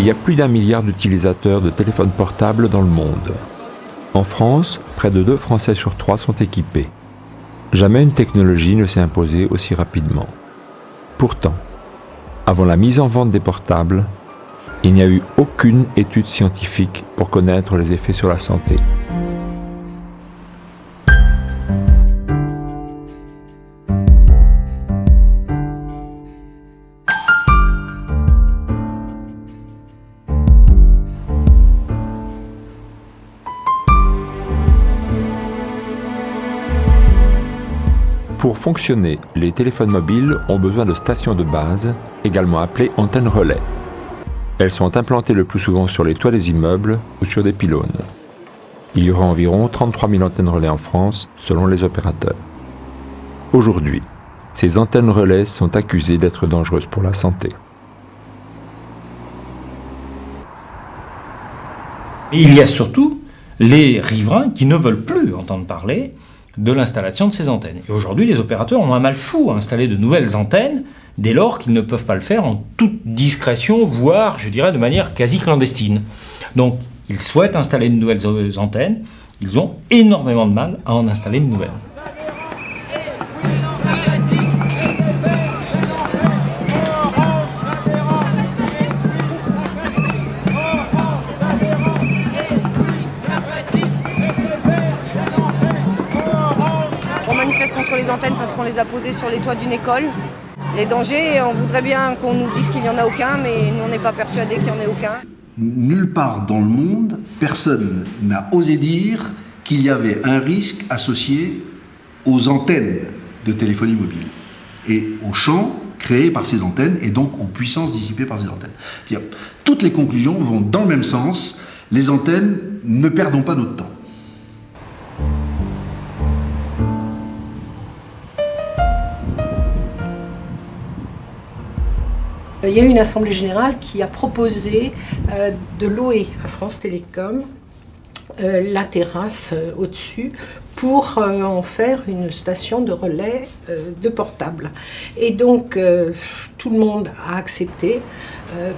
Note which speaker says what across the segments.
Speaker 1: y a plus d'1 milliard d'utilisateurs de téléphones portables dans le monde. En France, près de 2 Français sur 3 sont équipés. Jamais une technologie ne s'est imposée aussi rapidement. Pourtant, avant la mise en vente des portables, il n'y a eu aucune étude scientifique pour connaître les effets sur la santé. Pour fonctionner, les téléphones mobiles ont besoin de stations de base, également appelées antennes relais. Elles sont implantées le plus souvent sur les toits des immeubles ou sur des pylônes. Il y aura environ 33 000 antennes relais en France, selon les opérateurs. Aujourd'hui, ces antennes relais sont accusées d'être dangereuses pour la santé.
Speaker 2: Et il y a surtout les riverains qui ne veulent plus entendre parler de l'installation de ces antennes. Et aujourd'hui, les opérateurs ont un mal fou à installer de nouvelles antennes, dès lors qu'ils ne peuvent pas le faire en toute discrétion, voire, je dirais, de manière quasi clandestine. Donc, ils souhaitent installer de nouvelles antennes, ils ont énormément de mal à en installer de nouvelles.
Speaker 3: Contre les antennes parce qu'on les a posées sur les toits d'une école. Les dangers, on voudrait bien qu'on nous dise qu'il n'y en a aucun, mais nous on n'est pas persuadés qu'il n'y en ait aucun.
Speaker 4: Nulle part dans le monde, personne n'a osé dire qu'il y avait un risque associé aux antennes de téléphonie mobile et aux champs créés par ces antennes et donc aux puissances dissipées par ces antennes. C'est-à-dire, toutes les conclusions vont dans le même sens. Les antennes, ne perdons pas notre temps.
Speaker 5: Il y a eu une assemblée générale qui a proposé de louer à France Télécom la terrasse au-dessus pour en faire une station de relais de portable. Et donc tout le monde a accepté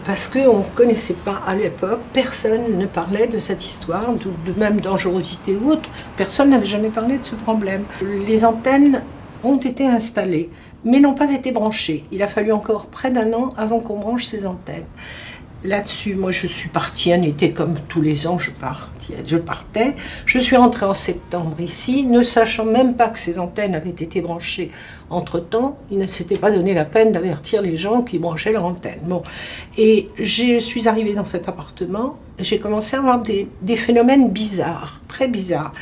Speaker 5: parce qu'on ne connaissait pas à l'époque, personne ne parlait de cette histoire, de même dangerosité ou autre, personne n'avait jamais parlé de ce problème. Les antennes ont été installées, mais n'ont pas été branchées. Il a fallu encore près d'1 an avant qu'on branche ces antennes. Là-dessus, moi je suis partie un été comme tous les ans, je partais. Je suis rentrée en septembre ici, ne sachant même pas que ces antennes avaient été branchées entre-temps. Il ne s'était pas donné la peine d'avertir les gens qui branchaient leur antenne. Bon. Et je suis arrivée dans cet appartement, j'ai commencé à avoir des phénomènes bizarres, très bizarres.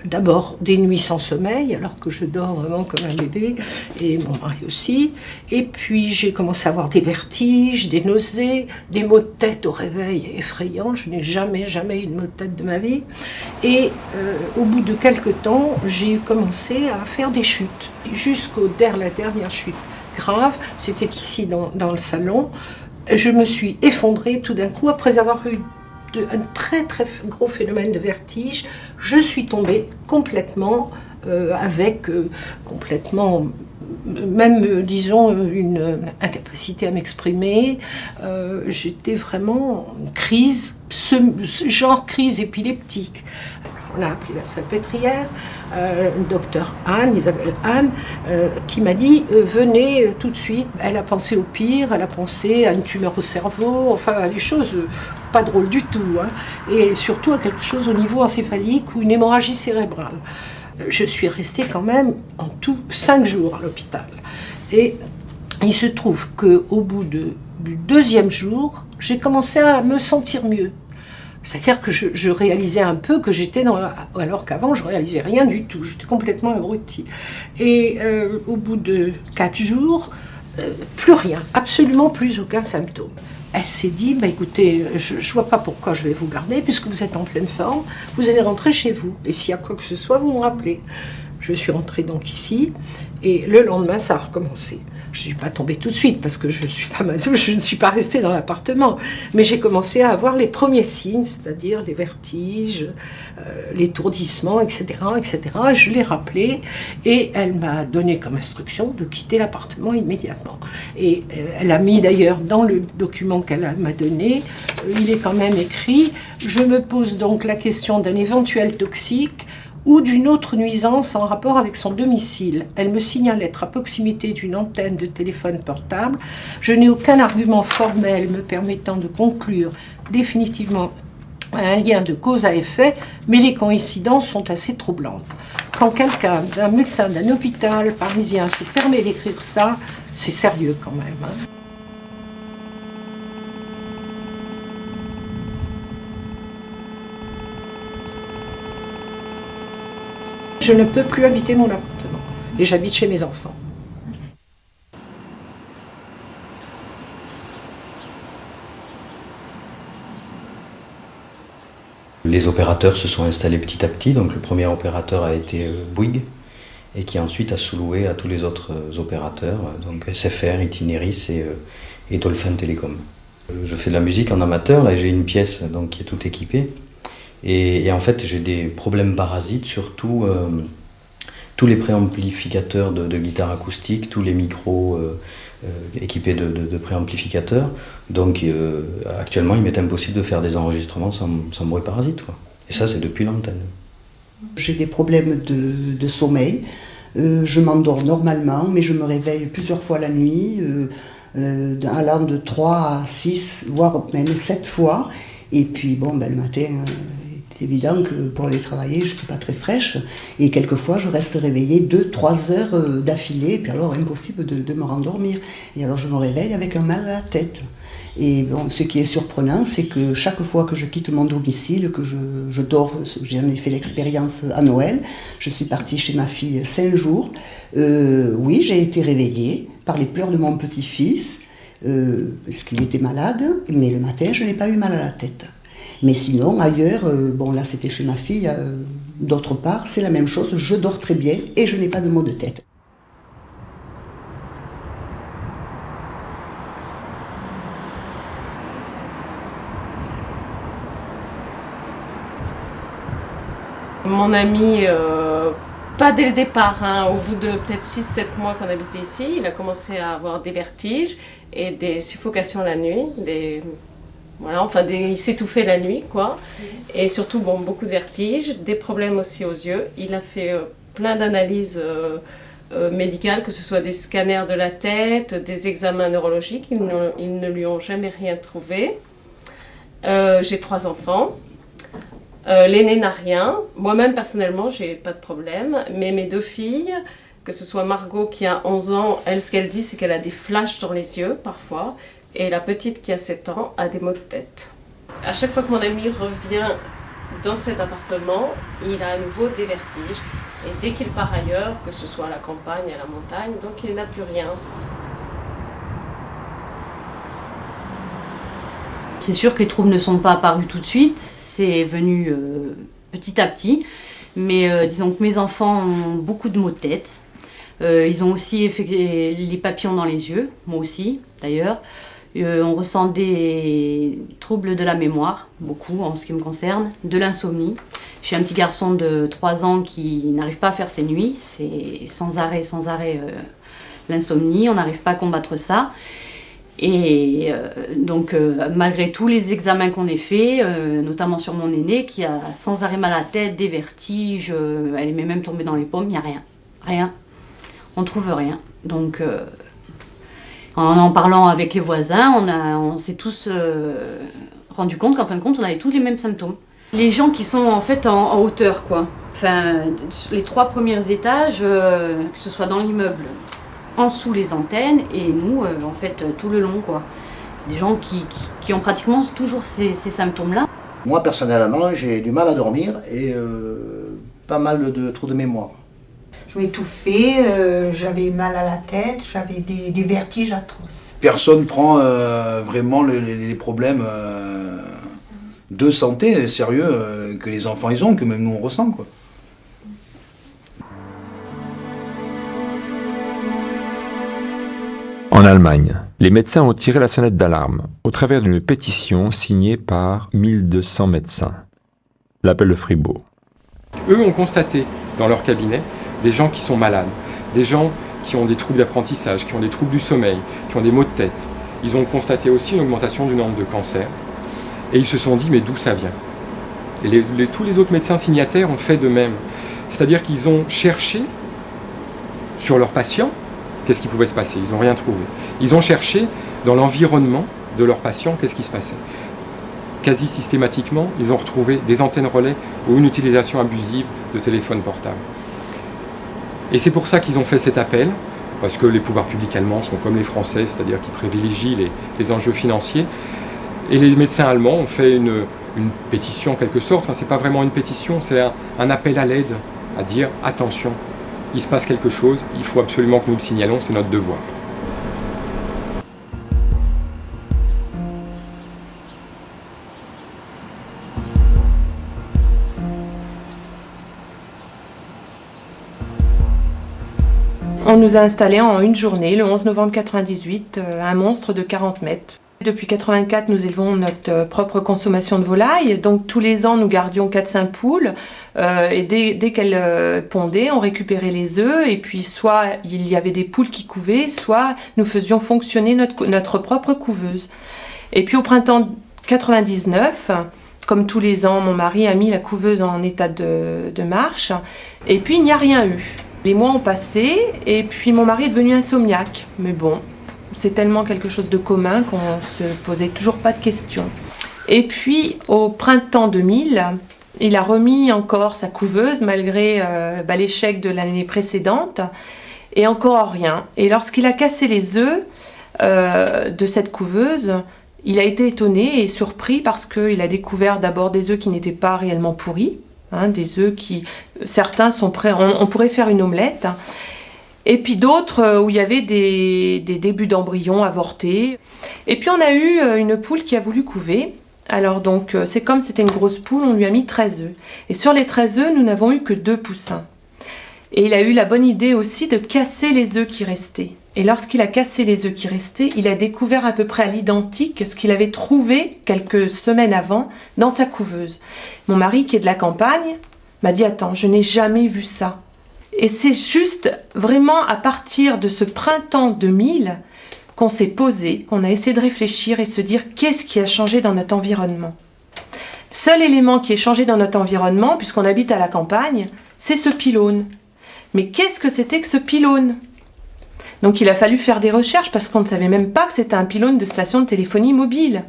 Speaker 5: D'abord des nuits sans sommeil, alors que je dors vraiment comme un bébé, et mon mari aussi. Et puis j'ai commencé à avoir des vertiges, des nausées, des maux de tête au réveil effrayants. Je n'ai jamais eu de maux de tête de ma vie. Et au bout de quelques temps, j'ai commencé à faire des chutes. La dernière chute grave, c'était ici dans le salon. Je me suis effondrée tout d'un coup après avoir eu un très très gros phénomène de vertige. Je suis tombée complètement même disons une incapacité à m'exprimer. J'étais vraiment en crise, genre crise épileptique. On a appelé la salpêtrière, docteur Anne, Isabelle Anne, qui m'a dit venez tout de suite. Elle a pensé au pire, elle a pensé à une tumeur au cerveau, enfin à des choses pas drôles du tout, hein, et surtout à quelque chose au niveau encéphalique ou une hémorragie cérébrale. Je suis restée quand même en tout 5 jours à l'hôpital. Et il se trouve qu'au bout du 2e jour, j'ai commencé à me sentir mieux. C'est-à-dire que je réalisais un peu que j'étais alors qu'avant je réalisais rien du tout, j'étais complètement abrutie. Et au bout de 4 jours, plus rien, absolument plus aucun symptôme. Elle s'est dit, écoutez, je vois pas pourquoi je vais vous garder, puisque vous êtes en pleine forme, vous allez rentrer chez vous. Et s'il y a quoi que ce soit, vous me rappelez. Je suis rentrée donc ici, et le lendemain, ça a recommencé. Je ne suis pas tombée tout de suite parce que je ne suis pas restée dans l'appartement. Mais j'ai commencé à avoir les premiers signes, c'est-à-dire les vertiges, l'étourdissement, etc., etc. Je l'ai rappelée et elle m'a donné comme instruction de quitter l'appartement immédiatement. Et elle a mis d'ailleurs dans le document qu'elle m'a donné, il est quand même écrit « Je me pose donc la question d'un éventuel toxique ou d'une autre nuisance en rapport avec son domicile. Elle me signale être à proximité d'une antenne de téléphone portable. Je n'ai aucun argument formel me permettant de conclure définitivement un lien de cause à effet, mais les coïncidences sont assez troublantes. Quand quelqu'un, d'un médecin d'un hôpital parisien se permet d'écrire ça, c'est sérieux quand même. Hein. Je ne peux plus habiter mon appartement et j'habite chez mes enfants.
Speaker 6: Les opérateurs se sont installés petit à petit, donc le premier opérateur a été Bouygues et qui ensuite a sous-loué à tous les autres opérateurs, donc SFR, Itinéris et Dolphin Télécom. Je fais de la musique en amateur, là j'ai une pièce donc, qui est toute équipée. Et en fait, j'ai des problèmes parasites, surtout tous les préamplificateurs de guitare acoustique, tous les micros équipés de préamplificateurs. Donc actuellement, il m'est impossible de faire des enregistrements sans bruit parasite, quoi. Et ça, c'est depuis l'antenne.
Speaker 7: J'ai des problèmes de sommeil. Je m'endors normalement, mais je me réveille plusieurs fois la nuit, allant de 3 à 6, voire même 7 fois. Et puis, bon, le matin... C'est évident que pour aller travailler, je ne suis pas très fraîche et quelquefois je reste réveillée 2-3 heures d'affilée et puis alors impossible de me rendormir. Et alors je me réveille avec un mal à la tête. Et bon, ce qui est surprenant, c'est que chaque fois que je quitte mon domicile, que je dors, j'en ai fait l'expérience à Noël, je suis partie chez ma fille 5 jours, oui, j'ai été réveillée par les pleurs de mon petit-fils, parce qu'il était malade, mais le matin, je n'ai pas eu mal à la tête. Mais sinon, ailleurs, bon là c'était chez ma fille, d'autre part, c'est la même chose, je dors très bien et je n'ai pas de maux de tête.
Speaker 8: Mon ami, pas dès le départ, hein, au bout de peut-être 6-7 mois qu'on habitait ici, il a commencé à avoir des vertiges et des suffocations la nuit, voilà, enfin, il s'étouffait la nuit, quoi. Et surtout, bon, beaucoup de vertiges, des problèmes aussi aux yeux. Il a fait plein d'analyses médicales, que ce soit des scanners de la tête, des examens neurologiques. Ils ne lui ont jamais rien trouvé. J'ai 3 enfants. L'aîné n'a rien. Moi-même, personnellement, j'ai pas de problème. Mais mes 2 filles, que ce soit Margot qui a 11 ans, elle, ce qu'elle dit, c'est qu'elle a des flashs dans les yeux, parfois. Et la petite qui a 7 ans a des maux de tête. À chaque fois que mon ami revient dans cet appartement, il a à nouveau des vertiges. Et dès qu'il part ailleurs, que ce soit à la campagne, à la montagne, donc il n'a plus rien.
Speaker 9: C'est sûr que les troubles ne sont pas apparus tout de suite, c'est venu petit à petit. Mais disons que mes enfants ont beaucoup de maux de tête. Ils ont aussi les papillons dans les yeux, moi aussi d'ailleurs. On ressent des troubles de la mémoire, beaucoup en ce qui me concerne, de l'insomnie. J'ai un petit garçon de 3 ans qui n'arrive pas à faire ses nuits, c'est sans arrêt l'insomnie, on n'arrive pas à combattre ça. Et donc malgré tous les examens qu'on ait faits, notamment sur mon aîné qui a sans arrêt mal à la tête, des vertiges, elle est même tombée dans les pommes, il n'y a rien, on ne trouve rien. Donc en parlant avec les voisins, on s'est tous rendu compte qu'en fin de compte, on avait tous les mêmes symptômes. Les gens qui sont en fait en hauteur, quoi. Enfin, les 3 premiers étages, que ce soit dans l'immeuble, en dessous les antennes, et nous, en fait, tout le long, quoi. C'est des gens qui ont pratiquement toujours ces symptômes-là.
Speaker 10: Moi, personnellement, j'ai du mal à dormir et pas mal de trous de mémoire.
Speaker 11: Je m'étouffais, j'avais mal à la tête, j'avais des vertiges atroces.
Speaker 12: Personne prend vraiment les problèmes de santé sérieux que les enfants ils ont, que même nous on ressent, quoi.
Speaker 1: Allemagne, les médecins ont tiré la sonnette d'alarme au travers d'une pétition signée par 1200 médecins. L'appel de Fribourg.
Speaker 13: Eux ont constaté dans leur cabinet des gens qui sont malades, des gens qui ont des troubles d'apprentissage, qui ont des troubles du sommeil, qui ont des maux de tête. Ils ont constaté aussi une augmentation du nombre de cancers. Et ils se sont dit, mais d'où ça vient? Et tous les autres médecins signataires ont fait de même. C'est-à-dire qu'ils ont cherché sur leurs patients qu'est-ce qui pouvait se passer. Ils n'ont rien trouvé. Ils ont cherché dans l'environnement de leurs patients qu'est-ce qui se passait. Quasi systématiquement, ils ont retrouvé des antennes relais ou une utilisation abusive de téléphones portables. Et c'est pour ça qu'ils ont fait cet appel, parce que les pouvoirs publics allemands sont comme les Français, c'est-à-dire qu'ils privilégient les enjeux financiers. Et les médecins allemands ont fait une pétition en quelque sorte. Enfin, c'est pas vraiment une pétition, c'est un appel à l'aide, à dire attention, il se passe quelque chose, il faut absolument que nous le signalons, c'est notre devoir.
Speaker 14: On nous a installé en une journée, le 11 novembre 1998, un monstre de 40 mètres. Depuis 1984, nous élevons notre propre consommation de volailles. Donc tous les ans, nous gardions 4-5 poules. Et dès qu'elles pondaient, on récupérait les œufs. Et puis soit il y avait des poules qui couvaient, soit nous faisions fonctionner notre propre couveuse. Et puis au printemps 99, comme tous les ans, mon mari a mis la couveuse en état de marche. Et puis il n'y a rien eu. Les mois ont passé et puis mon mari est devenu insomniaque. Mais bon, c'est tellement quelque chose de commun qu'on se posait toujours pas de questions. Et puis au printemps 2000, il a remis encore sa couveuse malgré l'échec de l'année précédente et encore rien. Et lorsqu'il a cassé les œufs de cette couveuse, il a été étonné et surpris parce qu'il a découvert d'abord des œufs qui n'étaient pas réellement pourris. Des œufs qui, certains sont prêts, on pourrait faire une omelette, et puis d'autres où il y avait des débuts d'embryons avortés. Et puis on a eu une poule qui a voulu couver. Alors donc c'est comme c'était une grosse poule, on lui a mis 13 œufs. Et sur les 13 œufs, nous n'avons eu que 2 poussins. Et il a eu la bonne idée aussi de casser les œufs qui restaient. Et lorsqu'il a cassé les œufs qui restaient, il a découvert à peu près à l'identique ce qu'il avait trouvé quelques semaines avant dans sa couveuse. Mon mari, qui est de la campagne, m'a dit « Attends, je n'ai jamais vu ça ». Et c'est juste vraiment à partir de ce printemps 2000 qu'on s'est posé, qu'on a essayé de réfléchir et se dire qu'est-ce qui a changé dans notre environnement. Le seul élément qui est changé dans notre environnement, puisqu'on habite à la campagne, c'est ce pylône. Mais qu'est-ce que c'était que ce pylône ? Donc il a fallu faire des recherches parce qu'on ne savait même pas que c'était un pylône de station de téléphonie mobile.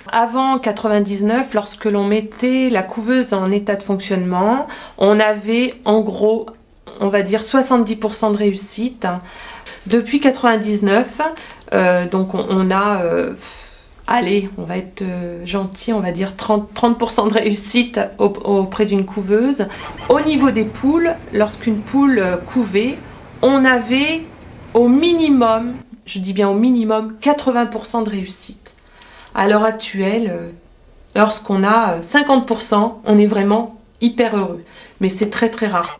Speaker 14: Avant 99, lorsque l'on mettait la couveuse en état de fonctionnement, on avait en gros, on va dire 70% de réussite. Depuis 99, donc on a, allez, on va être gentil, on va dire 30% de réussite auprès d'une couveuse. Au niveau des poules, lorsqu'une poule couvait, on avait au minimum, je dis bien au minimum, 80% de réussite. À l'heure actuelle, lorsqu'on a 50%, on est vraiment hyper heureux. Mais c'est très très rare.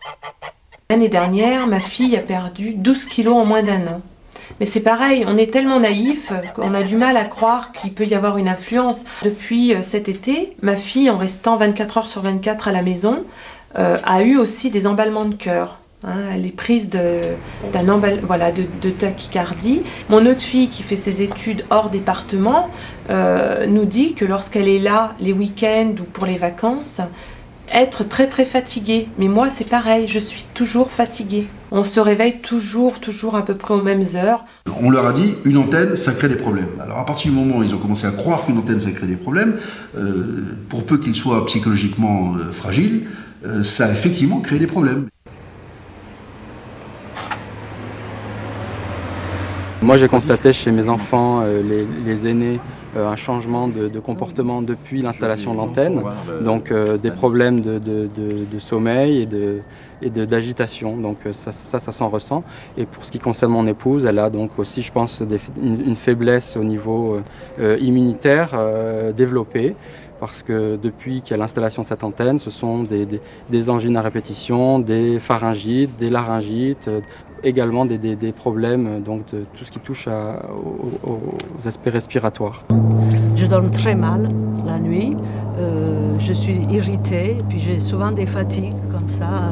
Speaker 14: L'année dernière, ma fille a perdu 12 kilos en moins d'1 an. Mais c'est pareil, on est tellement naïf qu'on a du mal à croire qu'il peut y avoir une influence. Depuis cet été, ma fille, en restant 24 heures sur 24 à la maison, a eu aussi des emballements de cœur. Elle est prise de tachycardie. Mon autre fille qui fait ses études hors département nous dit que lorsqu'elle est là les week-ends ou pour les vacances, être très très fatiguée. Mais moi c'est pareil, je suis toujours fatiguée. On se réveille toujours à peu près aux mêmes heures.
Speaker 4: On leur a dit une antenne ça crée des problèmes. Alors à partir du moment où ils ont commencé à croire qu'une antenne ça crée des problèmes, pour peu qu'ils soient psychologiquement fragiles, ça a effectivement créé des problèmes.
Speaker 15: Moi j'ai constaté chez mes enfants, les aînés, un changement de comportement depuis l'installation de l'antenne, donc des problèmes de sommeil et d'agitation, donc ça s'en ressent. Et pour ce qui concerne mon épouse, elle a donc aussi je pense une faiblesse au niveau immunitaire développée. parce que depuis qu'il y a l'installation de cette antenne, ce sont des angines à répétition, des pharyngites, des laryngites, également des problèmes, donc de tout ce qui touche aux aspects respiratoires.
Speaker 16: Je dors très mal la nuit, je suis irritée, puis j'ai souvent des fatigues comme ça,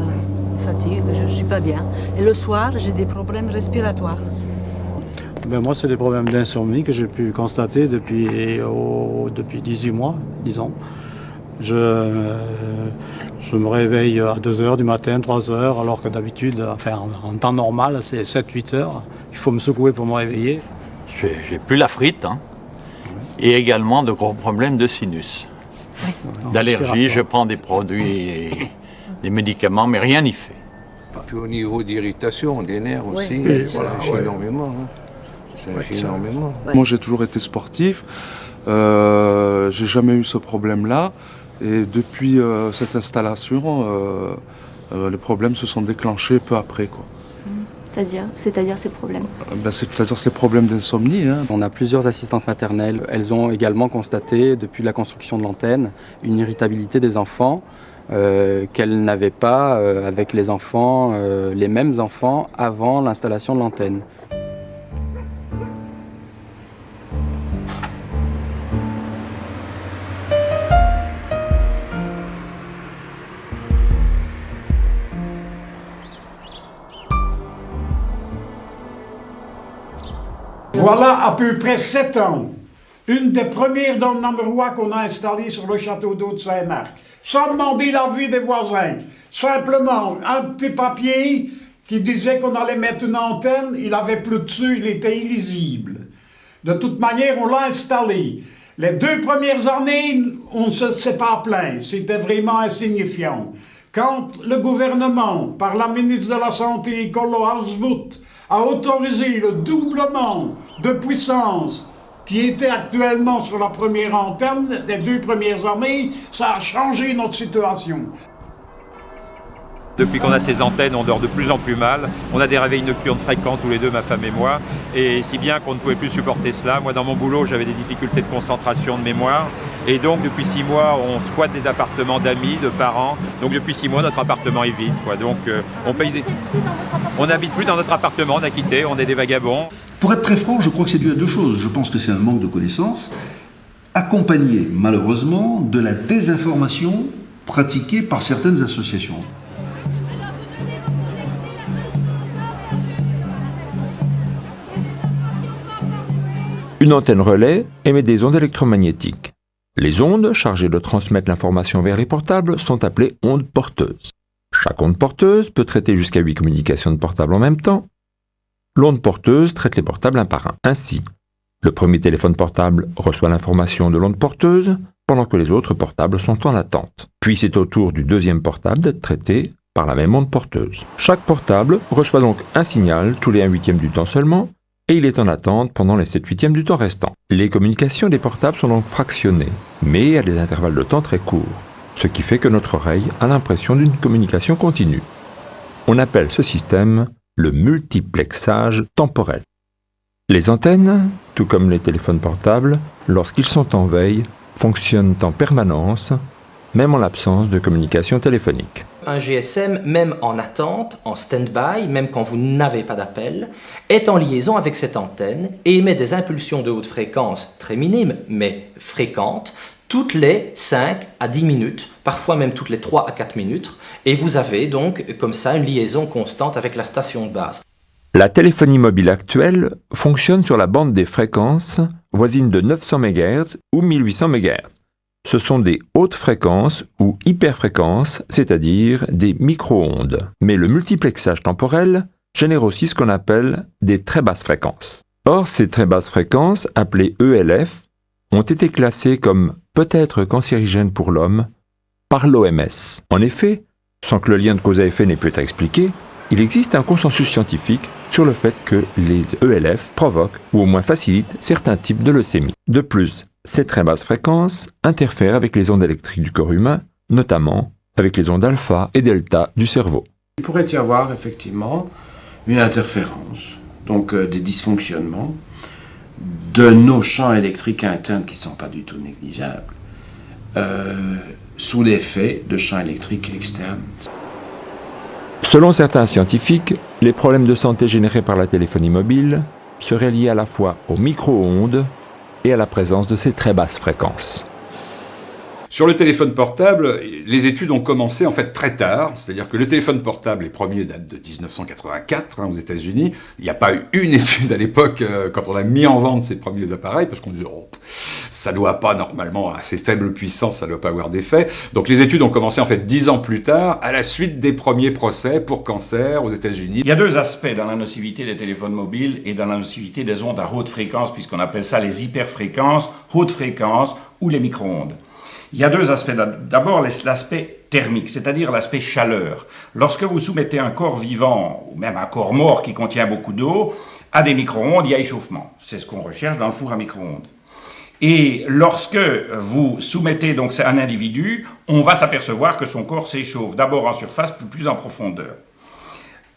Speaker 16: je ne suis pas bien. Et le soir, j'ai des problèmes respiratoires.
Speaker 17: Moi, c'est des problèmes d'insomnie que j'ai pu constater depuis 18 mois, disons. Je me réveille à 2h du matin, 3h, alors que d'habitude, en temps normal, c'est 7-8 heures. Il faut me secouer pour me réveiller.
Speaker 18: J'ai plus la frite, et également de gros problèmes de sinus. D'allergie, je prends des produits, des médicaments, mais rien n'y fait.
Speaker 19: Puis au niveau d'irritation, des nerfs aussi, ça agit énormément. Ça agit énormément.
Speaker 20: Moi, j'ai toujours été sportif. J'ai jamais eu ce problème-là. Et depuis cette installation, les problèmes se sont déclenchés peu après, quoi.
Speaker 21: C'est-à-dire ces problèmes
Speaker 20: C'est-à-dire ces problèmes d'insomnie.
Speaker 15: On a plusieurs assistantes maternelles. Elles ont également constaté, depuis la construction de l'antenne, une irritabilité des enfants qu'elles n'avaient pas avec les enfants, les mêmes enfants, avant l'installation de l'antenne.
Speaker 22: Voilà à peu près 7 ans. Une des premières dans le Namurois qu'on a installée sur le château d'eau de Saint-Marc. Sans demander l'avis des voisins. Simplement, un petit papier qui disait qu'on allait mettre une antenne, il avait plus dessus, il était illisible. De toute manière, on l'a installé. Les 2 premières années, on ne s'est pas plaint. C'était vraiment insignifiant. Quand le gouvernement, par la ministre de la Santé, Colo Harsvoet, a autorisé le doublement de puissance qui était actuellement sur la première antenne, les 2 premières années, ça a changé notre situation.
Speaker 23: Depuis qu'on a ces antennes, on dort de plus en plus mal. On a des réveils nocturnes fréquents tous les deux, ma femme et moi. Et si bien qu'on ne pouvait plus supporter cela. Moi, dans mon boulot, j'avais des difficultés de concentration, de mémoire. Et donc, depuis 6 mois, on squatte des appartements d'amis, de parents. Donc, depuis 6 mois, notre appartement est vide, quoi. Donc, on n'habite plus dans notre appartement, on a quitté, on est des vagabonds.
Speaker 4: Pour être très franc, je crois que c'est dû à 2 choses. Je pense que c'est un manque de connaissances, accompagné, malheureusement, de la désinformation pratiquée par certaines associations.
Speaker 1: Une antenne relais émet des ondes électromagnétiques. Les ondes, chargées de transmettre l'information vers les portables, sont appelées ondes porteuses. Chaque onde porteuse peut traiter jusqu'à 8 communications de portables en même temps. L'onde porteuse traite les portables un par un. Ainsi, le premier téléphone portable reçoit l'information de l'onde porteuse, pendant que les autres portables sont en attente. Puis c'est au tour du deuxième portable d'être traité par la même onde porteuse. Chaque portable reçoit donc un signal tous les 1/8 du temps seulement, et il est en attente pendant les 7/8 du temps restants. Les communications des portables sont donc fractionnées, mais à des intervalles de temps très courts, ce qui fait que notre oreille a l'impression d'une communication continue. On appelle ce système le multiplexage temporel. Les antennes, tout comme les téléphones portables, lorsqu'ils sont en veille, fonctionnent en permanence, même en l'absence de communication téléphonique.
Speaker 24: Un GSM, même en attente, en stand-by, même quand vous n'avez pas d'appel, est en liaison avec cette antenne et émet des impulsions de haute fréquence très minimes, mais fréquentes, toutes les 5 à 10 minutes, parfois même toutes les 3 à 4 minutes, et vous avez donc comme ça une liaison constante avec la station de base.
Speaker 1: La téléphonie mobile actuelle fonctionne sur la bande des fréquences voisines de 900 MHz ou 1800 MHz. Ce sont des hautes fréquences ou hyperfréquences, c'est-à-dire des micro-ondes. Mais le multiplexage temporel génère aussi ce qu'on appelle des très basses fréquences. Or, ces très basses fréquences, appelées ELF, ont été classées comme peut-être cancérigènes pour l'homme par l'OMS. En effet, sans que le lien de cause à effet n'ait pu être expliqué, il existe un consensus scientifique sur le fait que les ELF provoquent ou au moins facilitent certains types de leucémie. De plus, ces très basses fréquences interfèrent avec les ondes électriques du corps humain, notamment avec les ondes alpha et delta du cerveau.
Speaker 25: Il pourrait y avoir effectivement une interférence, donc des dysfonctionnements de nos champs électriques internes qui ne sont pas du tout négligeables, sous l'effet de champs électriques externes.
Speaker 1: Selon certains scientifiques, les problèmes de santé générés par la téléphonie mobile seraient liés à la fois aux micro-ondes et à la présence de ces très basses fréquences.
Speaker 2: Sur le téléphone portable, les études ont commencé en fait très tard, c'est-à-dire que le téléphone portable, les premiers datent de 1984 aux États-Unis. Il n'y a pas eu une étude à l'époque quand on a mis en vente ces premiers appareils, parce qu'on disait ça doit pas normalement, à ces faibles puissances, ça doit pas avoir d'effet. Donc les études ont commencé en fait 10 ans plus tard, à la suite des premiers procès pour cancer aux États-Unis.
Speaker 3: Il y a deux aspects dans la nocivité des téléphones mobiles et dans la nocivité des ondes à haute fréquence, puisqu'on appelle ça les hyperfréquences, haute fréquence ou les micro-ondes. Il y a deux aspects. D'abord, l'aspect thermique, c'est-à-dire l'aspect chaleur. Lorsque vous soumettez un corps vivant, ou même un corps mort qui contient beaucoup d'eau, à des micro-ondes, il y a échauffement. C'est ce qu'on recherche dans le four à micro-ondes. Et lorsque vous soumettez donc un individu, on va s'apercevoir que son corps s'échauffe, d'abord en surface, puis plus en profondeur.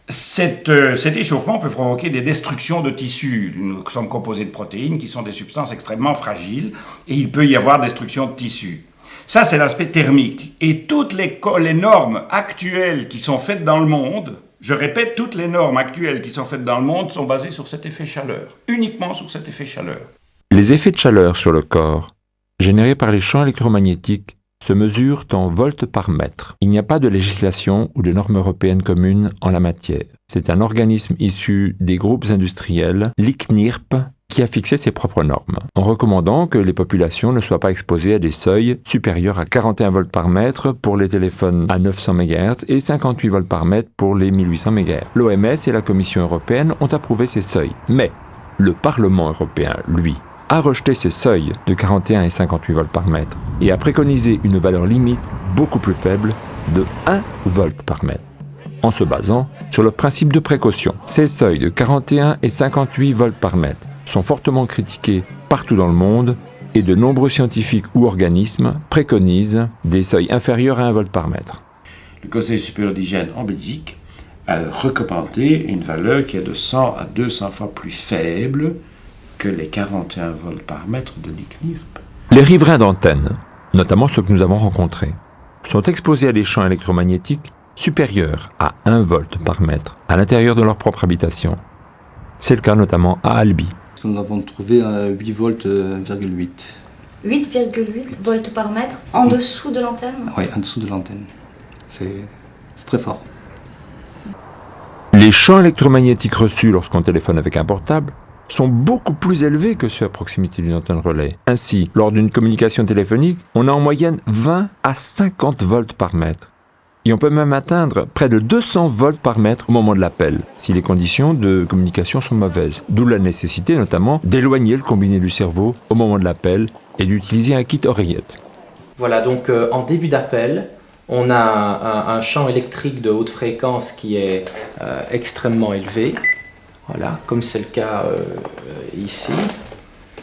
Speaker 3: Cet échauffement peut provoquer des destructions de tissus. Nous sommes composés de protéines qui sont des substances extrêmement fragiles, et il peut y avoir destruction de tissus. Ça, c'est l'aspect thermique. Et toutes les normes actuelles qui sont faites dans le monde, je répète, toutes les normes actuelles qui sont faites dans le monde sont basées sur cet effet chaleur, uniquement sur cet effet chaleur.
Speaker 1: Les effets de chaleur sur le corps, générés par les champs électromagnétiques, se mesurent en volts par mètre. Il n'y a pas de législation ou de normes européennes communes en la matière. C'est un organisme issu des groupes industriels, l'ICNIRP, qui a fixé ses propres normes, en recommandant que les populations ne soient pas exposées à des seuils supérieurs à 41 volts par mètre pour les téléphones à 900 MHz et 58 volts par mètre pour les 1800 MHz. L'OMS et la Commission européenne ont approuvé ces seuils, mais le Parlement européen, lui, a rejeté ces seuils de 41 et 58 volts par mètre et a préconisé une valeur limite beaucoup plus faible de 1 volt par mètre, en se basant sur le principe de précaution. Ces seuils de 41 et 58 volts par mètre sont fortement critiqués partout dans le monde et de nombreux scientifiques ou organismes préconisent des seuils inférieurs à 1 volt par mètre.
Speaker 25: Le Conseil supérieur d'hygiène en Belgique a recommandé une valeur qui est de 100 à 200 fois plus faible que les 41 volts par mètre de l'ICNIRP.
Speaker 1: Les riverains d'antennes, notamment ceux que nous avons rencontrés, sont exposés à des champs électromagnétiques supérieurs à 1 volt par mètre à l'intérieur de leur propre habitation. C'est le cas notamment à Albi.
Speaker 5: Nous avons trouvé à 8 volts, 8,8.
Speaker 21: 8,8 volts par mètre en dessous de l'antenne ?
Speaker 5: Oui, en dessous de l'antenne. C'est très fort.
Speaker 1: Les champs électromagnétiques reçus lorsqu'on téléphone avec un portable sont beaucoup plus élevés que ceux à proximité d'une antenne relais. Ainsi, lors d'une communication téléphonique, on a en moyenne 20 à 50 volts par mètre. Et on peut même atteindre près de 200 volts par mètre au moment de l'appel, si les conditions de communication sont mauvaises. D'où la nécessité notamment d'éloigner le combiné du cerveau au moment de l'appel et d'utiliser un kit oreillette.
Speaker 24: Voilà, donc en début d'appel, on a un champ électrique de haute fréquence qui est extrêmement élevé. Voilà, comme c'est le cas ici.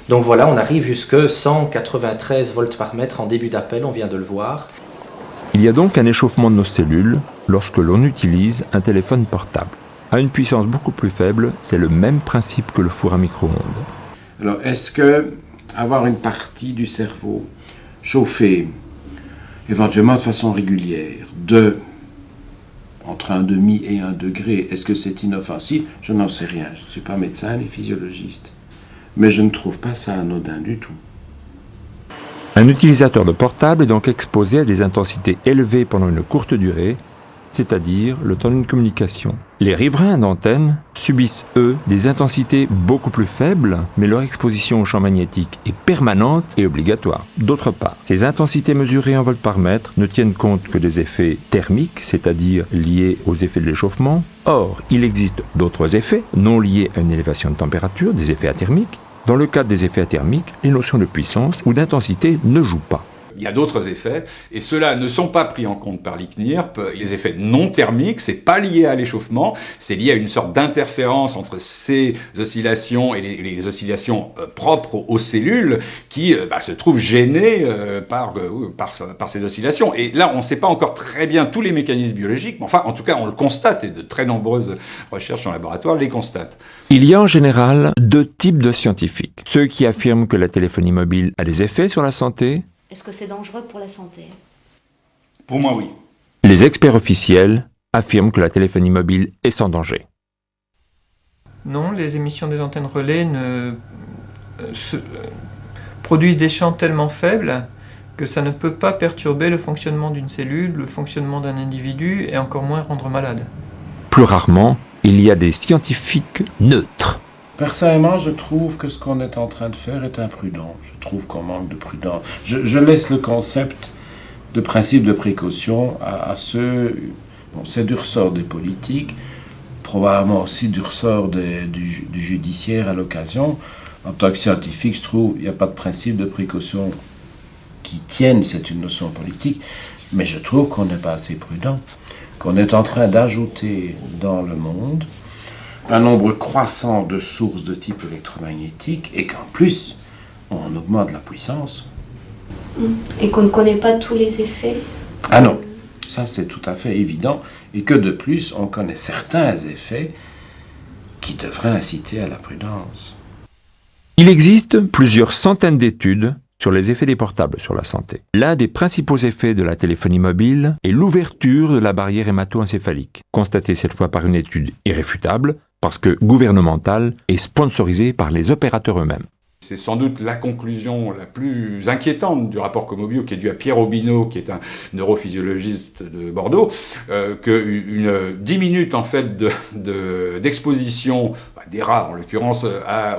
Speaker 24: Donc voilà, on arrive jusque 193 volts par mètre en début d'appel, on vient de le voir.
Speaker 1: Il y a donc un échauffement de nos cellules lorsque l'on utilise un téléphone portable. À une puissance beaucoup plus faible, c'est le même principe que le four à micro-ondes.
Speaker 25: Alors, est-ce que avoir une partie du cerveau chauffée, éventuellement de façon régulière, entre 1,5 et 1 degré, est-ce que c'est inoffensif? Je n'en sais rien, je ne suis pas médecin ni physiologiste. Mais je ne trouve pas ça anodin du tout.
Speaker 1: Un utilisateur de portable est donc exposé à des intensités élevées pendant une courte durée, c'est-à-dire le temps d'une communication. Les riverains d'antenne subissent, eux, des intensités beaucoup plus faibles, mais leur exposition au champ magnétique est permanente et obligatoire. D'autre part, ces intensités mesurées en volts par mètre ne tiennent compte que des effets thermiques, c'est-à-dire liés aux effets de l'échauffement. Or, il existe d'autres effets, non liés à une élévation de température, des effets athermiques. Dans le cadre des effets athermiques, les notions de puissance ou d'intensité ne jouent pas.
Speaker 2: Il y a d'autres effets, et ceux-là ne sont pas pris en compte par l'ICNIRP. Les effets non thermiques, c'est pas lié à l'échauffement, c'est lié à une sorte d'interférence entre ces oscillations et les oscillations propres aux cellules qui se trouvent gênées par ces oscillations. Et là, on ne sait pas encore très bien tous les mécanismes biologiques, mais enfin, en tout cas, on le constate, et de très nombreuses recherches en laboratoire les constatent.
Speaker 1: Il y a en général deux types de scientifiques. Ceux qui affirment que la téléphonie mobile a des effets sur la santé,
Speaker 21: Est-ce que c'est dangereux pour la santé?
Speaker 3: Pour moi, oui.
Speaker 1: Les experts officiels affirment que la téléphonie mobile est sans danger.
Speaker 6: Non, les émissions des antennes relais produisent des champs tellement faibles que ça ne peut pas perturber le fonctionnement d'une cellule, le fonctionnement d'un individu et encore moins rendre malade.
Speaker 1: Plus rarement, il y a des scientifiques neutres.
Speaker 25: Personnellement, je trouve que ce qu'on est en train de faire est imprudent. Je trouve qu'on manque de prudence. Je laisse le concept de principe de précaution à ceux... Bon, c'est du ressort des politiques, probablement aussi du ressort du judiciaire à l'occasion. En tant que scientifique, je trouve qu'il n'y a pas de principe de précaution qui tienne, c'est une notion politique, mais je trouve qu'on n'est pas assez prudent, qu'on est en train d'ajouter dans le monde un nombre croissant de sources de type électromagnétique et qu'en plus, on augmente la puissance.
Speaker 21: Et qu'on ne connaît pas tous les effets?
Speaker 25: Ah non, ça c'est tout à fait évident, et que de plus, on connaît certains effets qui devraient inciter à la prudence.
Speaker 1: Il existe plusieurs centaines d'études sur les effets des portables sur la santé. L'un des principaux effets de la téléphonie mobile est l'ouverture de la barrière hémato-encéphalique, constatée cette fois par une étude irréfutable, parce que gouvernementale et sponsorisée par les opérateurs eux-mêmes.
Speaker 2: C'est sans doute la conclusion la plus inquiétante du rapport Comobio, qui est due à Pierre Aubineau, qui est un neurophysiologiste de Bordeaux, que 10 minutes en fait d'exposition, des rats en l'occurrence,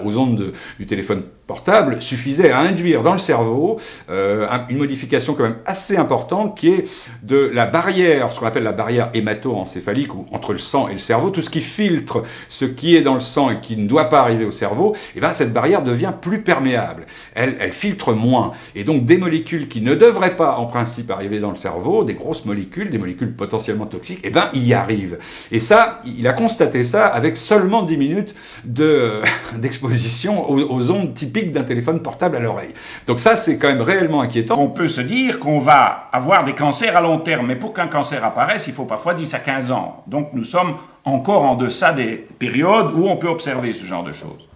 Speaker 2: aux ondes du téléphone portable suffisait à induire dans le cerveau une modification quand même assez importante qui est de la barrière, ce qu'on appelle la barrière hémato-encéphalique, ou entre le sang et le cerveau, tout ce qui filtre ce qui est dans le sang et qui ne doit pas arriver au cerveau, et bien cette barrière devient plus perméable, elle filtre moins, et donc des molécules qui ne devraient pas en principe arriver dans le cerveau, des grosses molécules, des molécules potentiellement toxiques, et ben y arrivent. Et ça, il a constaté ça avec seulement 10 minutes d'exposition aux ondes typiques d'un téléphone portable à l'oreille. Donc ça, c'est quand même réellement inquiétant.
Speaker 3: On peut se dire qu'on va avoir des cancers à long terme, mais pour qu'un cancer apparaisse, il faut parfois 10 à 15 ans. Donc nous sommes encore en deçà des périodes où on peut observer ce genre de choses.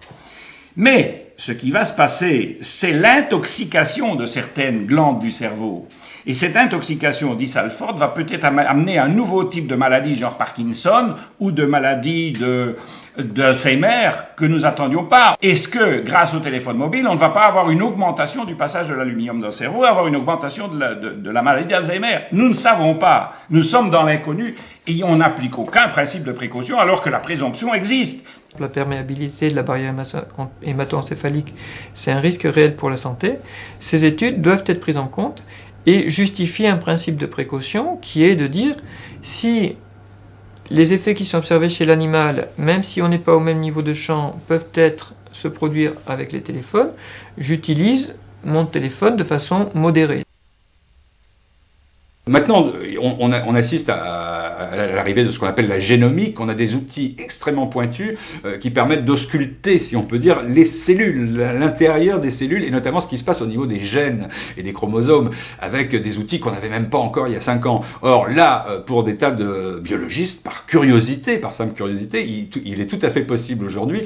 Speaker 3: Mais ce qui va se passer, c'est l'intoxication de certaines glandes du cerveau. Et cette intoxication, dit Salford, va peut-être amener un nouveau type de maladie, genre Parkinson, ou de maladie d'Alzheimer que nous attendions pas. Est-ce que, grâce au téléphone mobile, on ne va pas avoir une augmentation du passage de l'aluminium dans le cerveau, avoir une augmentation de la maladie d'Alzheimer? Nous ne savons pas. Nous sommes dans l'inconnu et on n'applique aucun principe de précaution alors que la présomption existe.
Speaker 6: La perméabilité de la barrière hémato-encéphalique, c'est un risque réel pour la santé. Ces études doivent être prises en compte et justifier un principe de précaution qui est de dire si les effets qui sont observés chez l'animal, même si on n'est pas au même niveau de champ, peuvent se produire avec les téléphones, j'utilise mon téléphone de façon modérée.
Speaker 2: Maintenant, on assiste à l'arrivée de ce qu'on appelle la génomique. On a des outils extrêmement pointus qui permettent d'ausculter, si on peut dire, les cellules, l'intérieur des cellules, et notamment ce qui se passe au niveau des gènes et des chromosomes, avec des outils qu'on n'avait même pas encore il y a 5 ans. Or là, pour des tas de biologistes, par curiosité, par simple curiosité, il est tout à fait possible aujourd'hui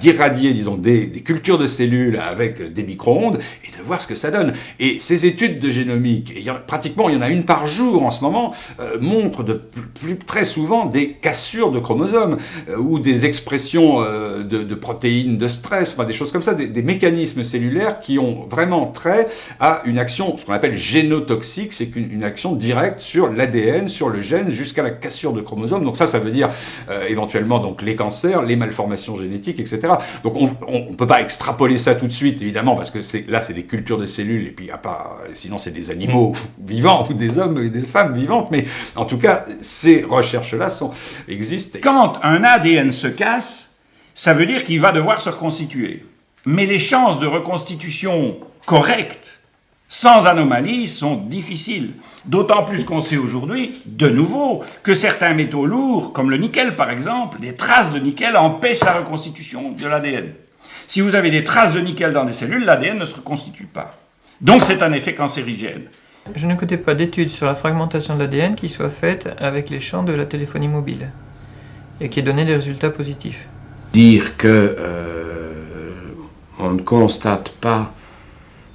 Speaker 2: d'irradier, disons, des cultures de cellules avec des micro-ondes et de voir ce que ça donne. Et ces études de génomique, pratiquement il y en a une par jour en ce moment, montrent très souvent des cassures de chromosomes ou des expressions de protéines de stress, des choses comme ça, des mécanismes cellulaires qui ont vraiment trait à une action, ce qu'on appelle génotoxique, c'est une action directe sur l'ADN, sur le gène, jusqu'à la cassure de chromosomes. Donc ça veut dire éventuellement donc les cancers, les malformations génétiques, etc. Donc on peut pas extrapoler ça tout de suite, évidemment, parce que c'est des cultures de cellules, et puis sinon c'est des animaux vivants ou des hommes et des femmes vivantes, mais en tout cas, ces recherches-là existent.
Speaker 3: Quand un ADN se casse, ça veut dire qu'il va devoir se reconstituer. Mais les chances de reconstitution correcte, sans anomalie, sont difficiles. D'autant plus qu'on sait aujourd'hui, de nouveau, que certains métaux lourds, comme le nickel par exemple, des traces de nickel empêchent la reconstitution de l'ADN. Si vous avez des traces de nickel dans des cellules, l'ADN ne se reconstitue pas. Donc c'est un effet cancérigène.
Speaker 6: Je ne connais pas d'études sur la fragmentation de l'ADN qui soient faites avec les champs de la téléphonie mobile et qui aient donné des résultats positifs.
Speaker 25: Dire que on ne constate pas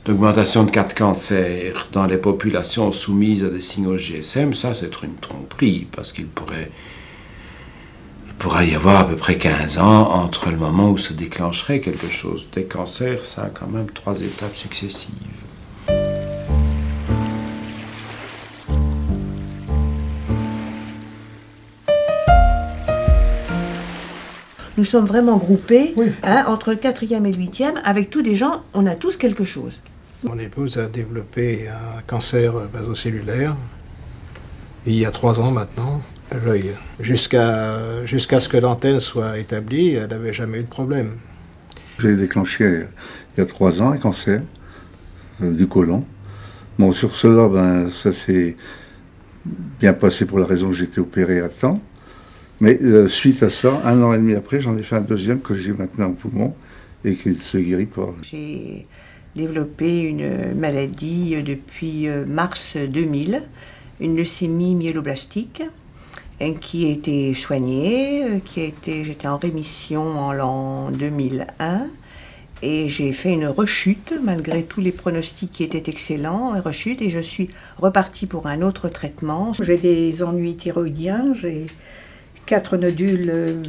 Speaker 25: d'augmentation de cas de cancer dans les populations soumises à des signaux GSM, ça c'est une tromperie, parce qu'il pourrait y avoir à peu près 15 ans entre le moment où se déclencherait quelque chose. Des cancers, ça a quand même 3 étapes successives.
Speaker 7: Nous sommes vraiment groupés entre le 4e et le 8e, avec tous des gens, on a tous quelque chose.
Speaker 8: Mon épouse a développé un cancer vasocellulaire, il y a 3 ans maintenant, à l'œil. Jusqu'à ce que l'antenne soit établie, elle n'avait jamais eu de problème.
Speaker 9: J'ai déclenché il y a 3 ans un cancer du côlon. Bon, sur cela, ça s'est bien passé pour la raison que j'ai été opéré à temps. Mais suite à ça, 1 an et demi après, j'en ai fait un deuxième que j'ai maintenant au poumon et qui ne se guérit pas.
Speaker 7: J'ai développé une maladie depuis mars 2000, une leucémie myéloblastique, qui a été soignée, j'étais en rémission en l'an 2001, et j'ai fait une rechute, malgré tous les pronostics qui étaient excellents, une rechute, et je suis repartie pour un autre traitement.
Speaker 10: J'ai des ennuis thyroïdiens, j'ai 4 nodules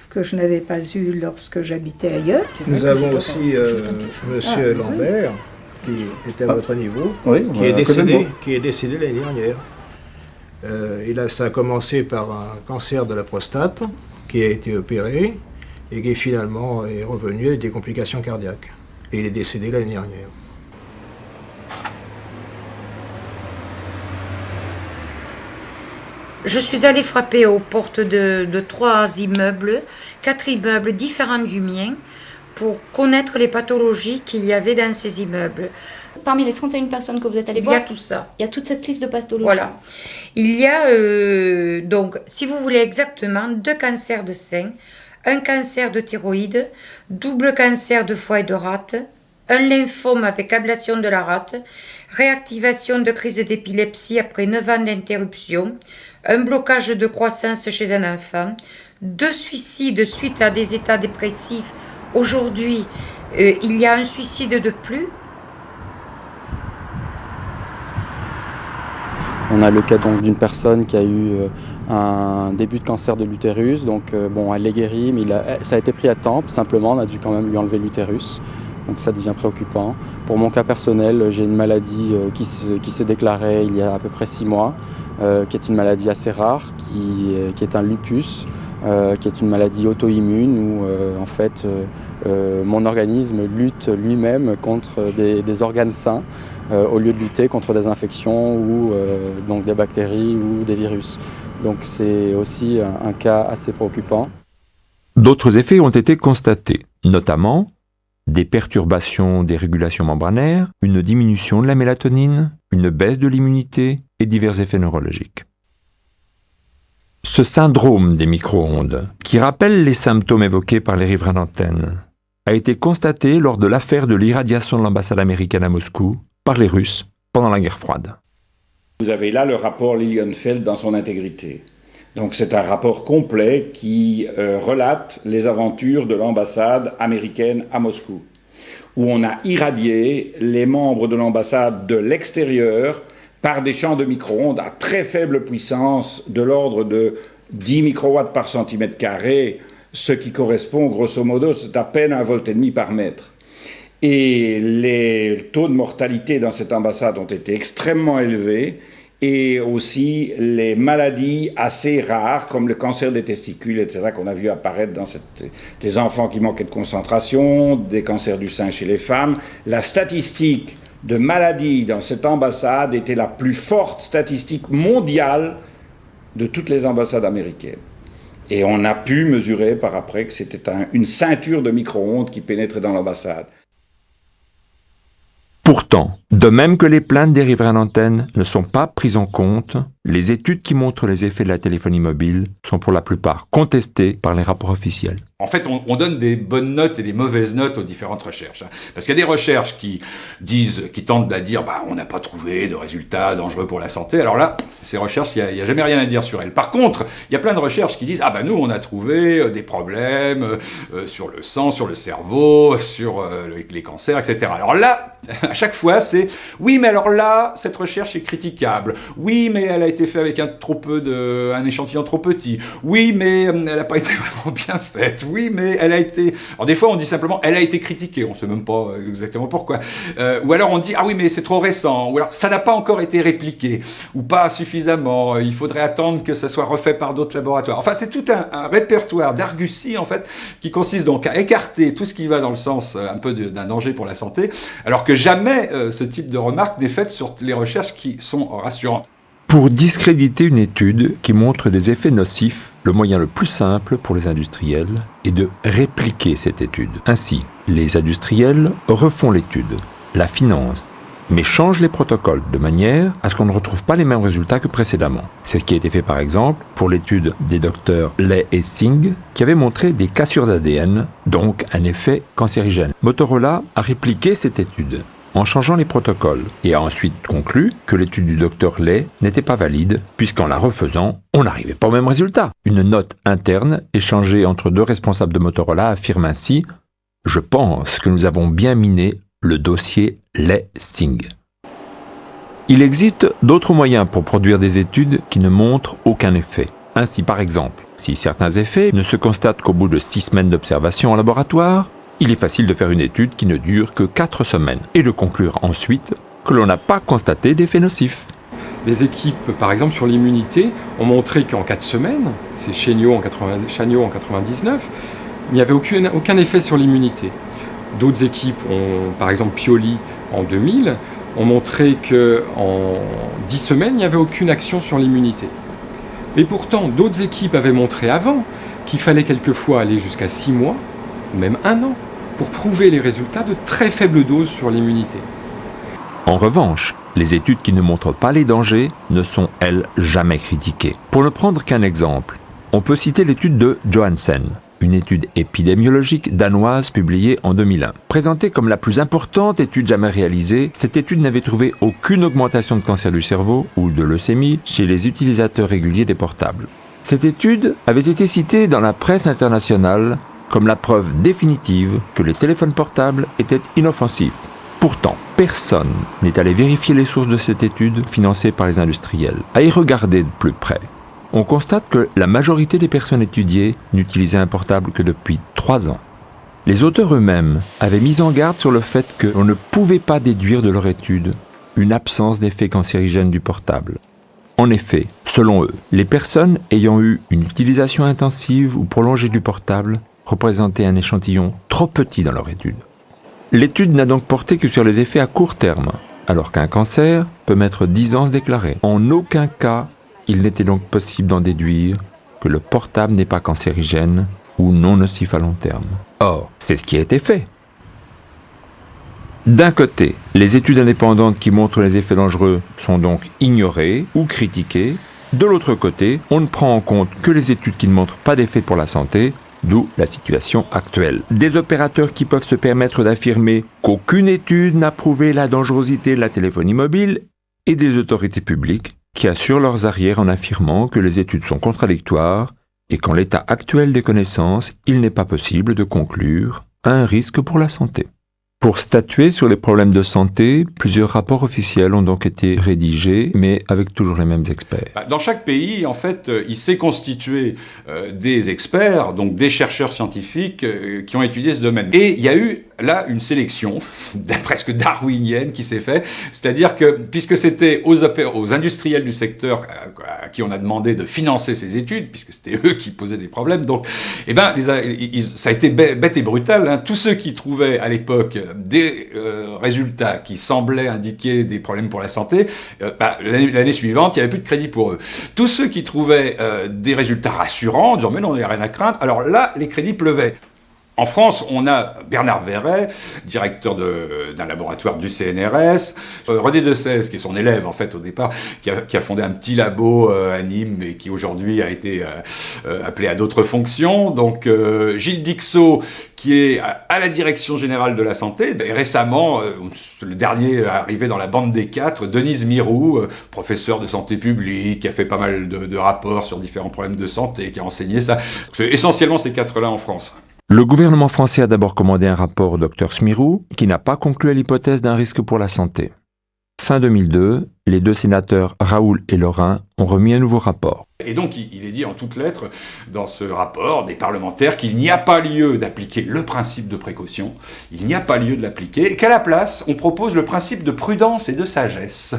Speaker 10: que je n'avais pas eu lorsque j'habitais ailleurs.
Speaker 8: Nous avons aussi Monsieur Lambert, qui était à votre niveau, qui est décédé l'année dernière. Ça a commencé par un cancer de la prostate, qui a été opéré, et qui finalement est revenu avec des complications cardiaques. Et il est décédé l'année dernière.
Speaker 11: Je suis allée frapper aux portes de 3 immeubles, 4 immeubles différents du mien, pour connaître les pathologies qu'il y avait dans ces immeubles.
Speaker 21: Parmi les 31 personnes que vous êtes allées voir,
Speaker 11: il y a tout ça.
Speaker 21: Il y a toute cette liste de pathologies.
Speaker 11: Voilà. Il y a, donc, si vous voulez exactement, 2 cancers de sein, un cancer de thyroïde, double cancer de foie et de rate, un lymphome avec ablation de la rate, réactivation de crise d'épilepsie après 9 ans d'interruption, un blocage de croissance chez un enfant, 2 suicides suite à des états dépressifs. Aujourd'hui, il y a un suicide de plus.
Speaker 15: On a le cas donc d'une personne qui a eu un début de cancer de l'utérus, donc elle est guérie, mais ça a été pris à temps, simplement on a dû quand même lui enlever l'utérus. Donc ça devient préoccupant. Pour mon cas personnel, j'ai une maladie qui s'est déclarée il y a à peu près 6 mois, qui est une maladie assez rare, qui est un lupus, qui est une maladie auto-immune où en fait mon organisme lutte lui-même contre des organes sains au lieu de lutter contre des infections ou donc des bactéries ou des virus. Donc c'est aussi un cas assez préoccupant.
Speaker 1: D'autres effets ont été constatés, notamment des perturbations des régulations membranaires, une diminution de la mélatonine, une baisse de l'immunité et divers effets neurologiques. Ce syndrome des micro-ondes, qui rappelle les symptômes évoqués par les riverains d'antenne, a été constaté lors de l'affaire de l'irradiation de l'ambassade américaine à Moscou par les Russes pendant la guerre froide.
Speaker 3: Vous avez là le rapport Lilienfeld dans son intégrité. Donc c'est un rapport complet qui relate les aventures de l'ambassade américaine à Moscou, où on a irradié les membres de l'ambassade de l'extérieur par des champs de micro-ondes à très faible puissance, de l'ordre de 10 microwatts par centimètre carré, ce qui correspond grosso modo, c'est à peine 1,5 volts par mètre. Et les taux de mortalité dans cette ambassade ont été extrêmement élevés, et aussi les maladies assez rares, comme le cancer des testicules, etc., qu'on a vu apparaître dans des enfants qui manquaient de concentration, des cancers du sein chez les femmes. La statistique de maladies dans cette ambassade était la plus forte statistique mondiale de toutes les ambassades américaines. Et on a pu mesurer par après que c'était une ceinture de micro-ondes qui pénétrait dans l'ambassade.
Speaker 1: Pourtant, de même que les plaintes des riverains d'antenne ne sont pas prises en compte, les études qui montrent les effets de la téléphonie mobile sont pour la plupart contestées par les rapports officiels.
Speaker 2: En fait, on donne des bonnes notes et des mauvaises notes aux différentes recherches. Parce qu'il y a des recherches qui tentent à dire, on n'a pas trouvé de résultats dangereux pour la santé. Alors là, ces recherches, il y a jamais rien à dire sur elles. Par contre, il y a plein de recherches qui disent, nous, on a trouvé des problèmes sur le sang, sur le cerveau, sur les cancers, etc. Alors là, à chaque fois, c'est, oui, mais alors là, cette recherche est critiquable. Oui, mais elle a été faite avec un échantillon trop petit. Oui, mais elle n'a pas été vraiment bien faite. Oui, mais elle a été... Alors des fois, on dit simplement, elle a été critiquée. On ne sait même pas exactement pourquoi. Ou alors on dit, oui, mais c'est trop récent. Ou alors, ça n'a pas encore été répliqué. Ou pas suffisamment. Il faudrait attendre que ça soit refait par d'autres laboratoires. Enfin, c'est tout un répertoire d'argusties, en fait, qui consiste donc à écarter tout ce qui va dans le sens un peu d'un danger pour la santé, alors que jamais ce type de remarque n'est faite sur les recherches qui sont rassurantes.
Speaker 1: Pour discréditer une étude qui montre des effets nocifs, le moyen le plus simple pour les industriels est de répliquer cette étude. Ainsi, les industriels refont l'étude, la financent, mais changent les protocoles de manière à ce qu'on ne retrouve pas les mêmes résultats que précédemment. C'est ce qui a été fait par exemple pour l'étude des docteurs Lei et Singh qui avait montré des cassures d'ADN, donc un effet cancérigène. Motorola a répliqué cette étude en changeant les protocoles, et a ensuite conclu que l'étude du docteur Lei n'était pas valide, puisqu'en la refaisant, on n'arrivait pas au même résultat. Une note interne, échangée entre deux responsables de Motorola, affirme ainsi « Je pense que nous avons bien miné le dossier Lei-Singh ». Il existe d'autres moyens pour produire des études qui ne montrent aucun effet. Ainsi, par exemple, si certains effets ne se constatent qu'au bout de 6 semaines d'observation en laboratoire, il est facile de faire une étude qui ne dure que 4 semaines et de conclure ensuite que l'on n'a pas constaté d'effet nocif.
Speaker 12: Les équipes, par exemple, sur l'immunité, ont montré qu'en 4 semaines, c'est Chagnot en 99, il n'y avait aucun effet sur l'immunité. D'autres équipes, par exemple Pioli en 2000, ont montré qu'en 10 semaines, il n'y avait aucune action sur l'immunité. Et pourtant, d'autres équipes avaient montré avant qu'il fallait quelquefois aller jusqu'à 6 mois, même 1 an, pour prouver les résultats de très faibles doses sur l'immunité.
Speaker 1: En revanche, les études qui ne montrent pas les dangers ne sont, elles, jamais critiquées. Pour ne prendre qu'un exemple, on peut citer l'étude de Johansen, une étude épidémiologique danoise publiée en 2001. Présentée comme la plus importante étude jamais réalisée, cette étude n'avait trouvé aucune augmentation de cancer du cerveau ou de leucémie chez les utilisateurs réguliers des portables. Cette étude avait été citée dans la presse internationale comme la preuve définitive que les téléphones portables étaient inoffensifs. Pourtant, personne n'est allé vérifier les sources de cette étude financée par les industriels. À y regarder de plus près, on constate que la majorité des personnes étudiées n'utilisaient un portable que depuis 3 ans. Les auteurs eux-mêmes avaient mis en garde sur le fait qu'on ne pouvait pas déduire de leur étude une absence d'effet cancérigène du portable. En effet, selon eux, les personnes ayant eu une utilisation intensive ou prolongée du portable représentaient un échantillon trop petit dans leur étude. L'étude n'a donc porté que sur les effets à court terme, alors qu'un cancer peut mettre 10 ans à se déclarer. En aucun cas, il n'était donc possible d'en déduire que le portable n'est pas cancérigène ou non nocif à long terme. Or, c'est ce qui a été fait. D'un côté, les études indépendantes qui montrent les effets dangereux sont donc ignorées ou critiquées. De l'autre côté, on ne prend en compte que les études qui ne montrent pas d'effet pour la santé, d'où la situation actuelle. Des opérateurs qui peuvent se permettre d'affirmer qu'aucune étude n'a prouvé la dangerosité de la téléphonie mobile et des autorités publiques qui assurent leurs arrières en affirmant que les études sont contradictoires et qu'en l'état actuel des connaissances, il n'est pas possible de conclure à un risque pour la santé. Pour statuer sur les problèmes de santé, plusieurs rapports officiels ont donc été rédigés, mais avec toujours les mêmes experts.
Speaker 2: Dans chaque pays, en fait, il s'est constitué des experts, donc des chercheurs scientifiques qui ont étudié ce domaine. Et il y a eu là une sélection presque darwinienne qui s'est faite, c'est-à-dire que puisque c'était aux industriels du secteur à qui on a demandé de financer ces études, puisque c'était eux qui posaient des problèmes, donc ça a été bête et brutal, hein. Tous ceux qui trouvaient à l'époque des résultats qui semblaient indiquer des problèmes pour la santé, l'année suivante, il n'y avait plus de crédit pour eux. Tous ceux qui trouvaient des résultats rassurants, en disant mais non, il n'y a rien à craindre, alors là, les crédits pleuvaient. En France, on a Bernard Verret, directeur d'un laboratoire du CNRS, René Desèze, qui est son élève en fait au départ, qui a fondé un petit labo à Nîmes et qui aujourd'hui a été appelé à d'autres fonctions. Donc Gilles Dixot, qui est à la direction générale de la santé, et récemment, le dernier arrivé dans la bande des 4, Denise Mirou, professeur de santé publique, qui a fait pas mal de rapports sur différents problèmes de santé, qui a enseigné ça. C'est essentiellement ces 4-là en France.
Speaker 1: Le gouvernement français a d'abord commandé un rapport au Dr Smirou, qui n'a pas conclu à l'hypothèse d'un risque pour la santé. Fin 2002, les 2 sénateurs Raoul et Lorrain ont remis un nouveau rapport.
Speaker 2: Et donc il est dit en toutes lettres dans ce rapport des parlementaires qu'il n'y a pas lieu d'appliquer le principe de précaution, il n'y a pas lieu de l'appliquer, et qu'à la place, on propose le principe de prudence et de sagesse.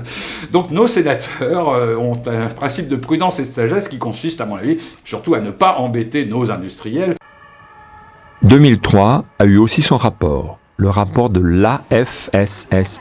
Speaker 2: Donc nos sénateurs ont un principe de prudence et de sagesse qui consiste, à mon avis, surtout à ne pas embêter nos industriels.
Speaker 1: 2003 a eu aussi son rapport, le rapport de l'AFSSE,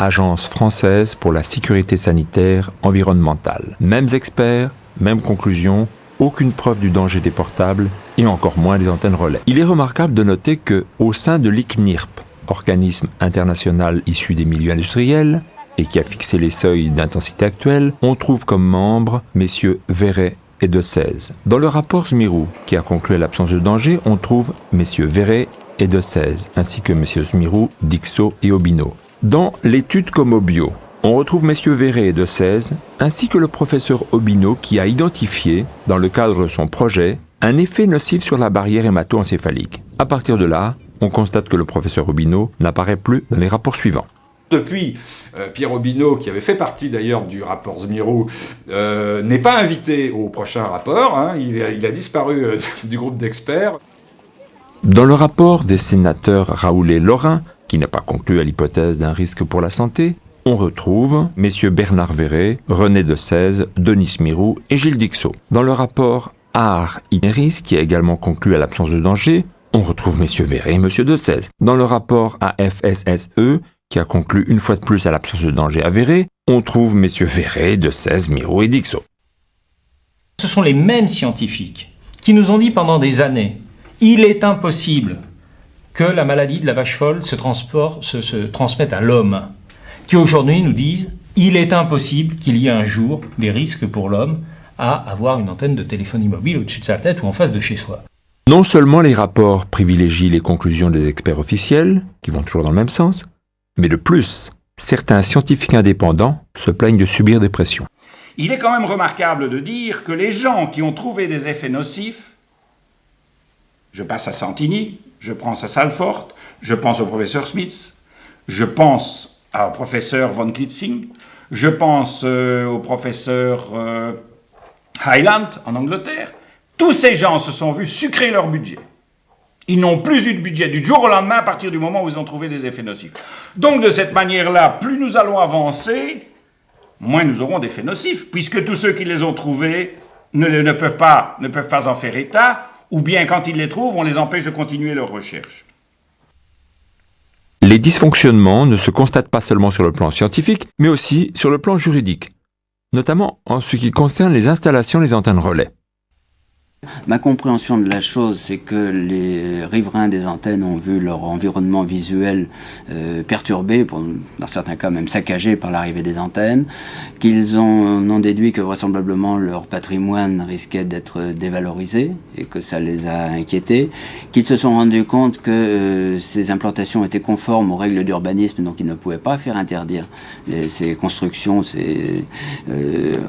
Speaker 1: Agence française pour la sécurité sanitaire environnementale. Mêmes experts, mêmes conclusions, aucune preuve du danger des portables et encore moins des antennes relais. Il est remarquable de noter que, au sein de l'ICNIRP, organisme international issu des milieux industriels et qui a fixé les seuils d'intensité actuels, on trouve comme membres messieurs Verret et Desèze. Dans le rapport Smirou, qui a conclu à l'absence de danger, on trouve messieurs Verret et Desèze, ainsi que messieurs Smirou, Dixot et Obino. Dans l'étude Comobio, on retrouve messieurs Verret et Desèze, ainsi que le professeur Obino qui a identifié, dans le cadre de son projet, un effet nocif sur la barrière hémato-encéphalique. À partir de là, on constate que le professeur Obino n'apparaît plus dans les rapports suivants.
Speaker 2: Depuis, Pierre Obino, qui avait fait partie d'ailleurs du rapport Smirou, n'est pas invité au prochain rapport. Hein, il a disparu du groupe d'experts.
Speaker 1: Dans le rapport des sénateurs Raoul et Lorrain, qui n'a pas conclu à l'hypothèse d'un risque pour la santé, on retrouve messieurs Bernard Verret, René Desèze, Denis Smirou et Gilles Dixot. Dans le rapport Ars-Ineris, qui a également conclu à l'absence de danger, on retrouve messieurs Verret et monsieur Desèze. Dans le rapport AFSSE, qui a conclu une fois de plus à l'absence de danger avéré, on trouve messieurs Verret, Desèze, Mirou et Dixot.
Speaker 13: Ce sont les mêmes scientifiques qui nous ont dit pendant des années « Il est impossible que la maladie de la vache folle se transmette à l'homme », qui aujourd'hui nous disent « Il est impossible qu'il y ait un jour des risques pour l'homme à avoir une antenne de téléphonie mobile au-dessus de sa tête ou en face de chez soi ».
Speaker 1: Non seulement les rapports privilégient les conclusions des experts officiels, qui vont toujours dans le même sens, mais de plus, certains scientifiques indépendants se plaignent de subir des pressions.
Speaker 3: Il est quand même remarquable de dire que les gens qui ont trouvé des effets nocifs, je passe à Santini, je pense à Salford, je pense au professeur Smith, je pense au professeur von Klitzing, je pense au professeur Hyland en Angleterre, tous ces gens se sont vus sucrer leur budget. Ils n'ont plus eu de budget du jour au lendemain à partir du moment où ils ont trouvé des effets nocifs. Donc de cette manière-là, plus nous allons avancer, moins nous aurons d'effets nocifs, puisque tous ceux qui les ont trouvés ne peuvent pas en faire état, ou bien quand ils les trouvent, on les empêche de continuer leurs recherches.
Speaker 1: Les dysfonctionnements ne se constatent pas seulement sur le plan scientifique, mais aussi sur le plan juridique, notamment en ce qui concerne les installations des antennes relais.
Speaker 14: Ma compréhension de la chose, c'est que les riverains des antennes ont vu leur environnement visuel perturbé, dans certains cas même saccagé par l'arrivée des antennes, qu'ils ont déduit que vraisemblablement leur patrimoine risquait d'être dévalorisé et que ça les a inquiétés, qu'ils se sont rendus compte que ces implantations étaient conformes aux règles d'urbanisme, donc ils ne pouvaient pas faire interdire ces constructions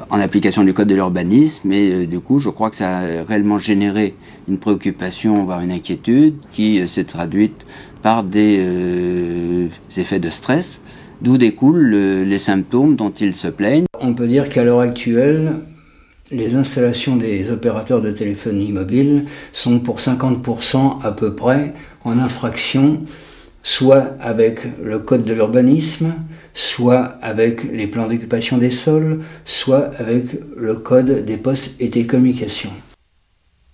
Speaker 14: en application du code de l'urbanisme, et du coup je crois que ça a réellement généré une préoccupation, voire une inquiétude, qui s'est traduite par des effets de stress, d'où découlent les symptômes dont ils se plaignent.
Speaker 16: On peut dire qu'à l'heure actuelle, les installations des opérateurs de téléphonie mobile sont pour 50% à peu près en infraction, soit avec le code de l'urbanisme, soit avec les plans d'occupation des sols, soit avec le code des postes et télécommunications.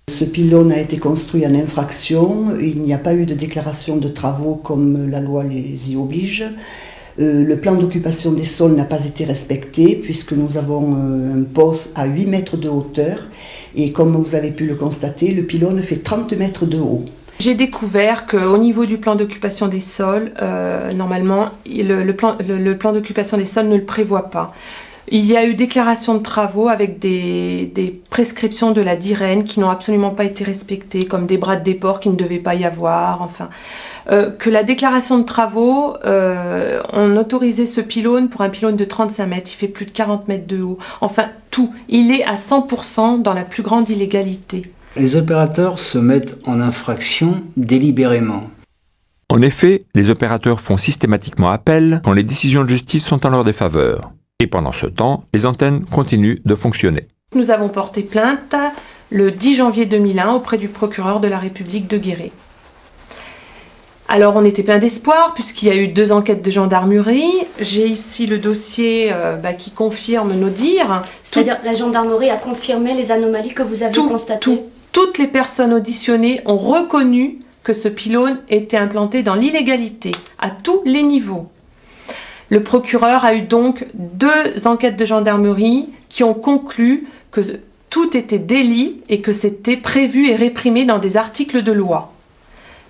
Speaker 17: Ce pylône a été construit en infraction, il n'y a pas eu de déclaration de travaux comme la loi les y oblige. Le plan d'occupation des sols n'a pas été respecté puisque nous avons un poste à 8 mètres de hauteur et comme vous avez pu le constater, le pylône fait 30 mètres de haut.
Speaker 18: J'ai découvert qu'au niveau du plan d'occupation des sols, normalement, le plan d'occupation des sols ne le prévoit pas. Il y a eu déclaration de travaux avec des prescriptions de la DIREN qui n'ont absolument pas été respectées, comme des bras de déport qui ne devaient pas y avoir, enfin. Que la déclaration de travaux, on autorisait ce pylône pour un pylône de 35 mètres, il fait plus de 40 mètres de haut. Enfin, tout. Il est à 100% dans la plus grande illégalité.
Speaker 16: Les opérateurs se mettent en infraction délibérément.
Speaker 1: En effet, les opérateurs font systématiquement appel quand les décisions de justice sont en leur défaveur. Et pendant ce temps, les antennes continuent de fonctionner.
Speaker 18: Nous avons porté plainte le 10 janvier 2001 auprès du procureur de la République de Guéret. Alors on était plein d'espoir puisqu'il y a eu 2 enquêtes de gendarmerie. J'ai ici le dossier qui confirme nos dires.
Speaker 21: C'est-à-dire la gendarmerie a confirmé les anomalies que vous avez constatées.
Speaker 18: Toutes les personnes auditionnées ont reconnu que ce pylône était implanté dans l'illégalité à tous les niveaux. Le procureur a eu donc 2 enquêtes de gendarmerie qui ont conclu que tout était délit et que c'était prévu et réprimé dans des articles de loi.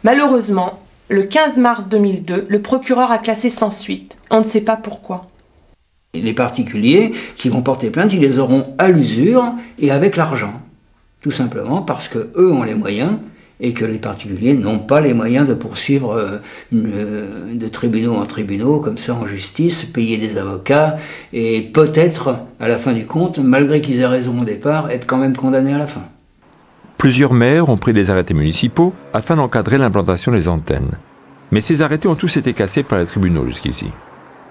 Speaker 18: Malheureusement, le 15 mars 2002, le procureur a classé sans suite. On ne sait pas pourquoi.
Speaker 16: Les particuliers qui vont porter plainte, ils les auront à l'usure et avec l'argent. Tout simplement parce qu'eux ont les moyens et que les particuliers n'ont pas les moyens de poursuivre de tribunaux en tribunaux, comme ça en justice, payer des avocats, et peut-être, à la fin du compte, malgré qu'ils aient raison au départ, être quand même condamnés à la fin.
Speaker 1: Plusieurs maires ont pris des arrêtés municipaux afin d'encadrer l'implantation des antennes. Mais ces arrêtés ont tous été cassés par les tribunaux jusqu'ici.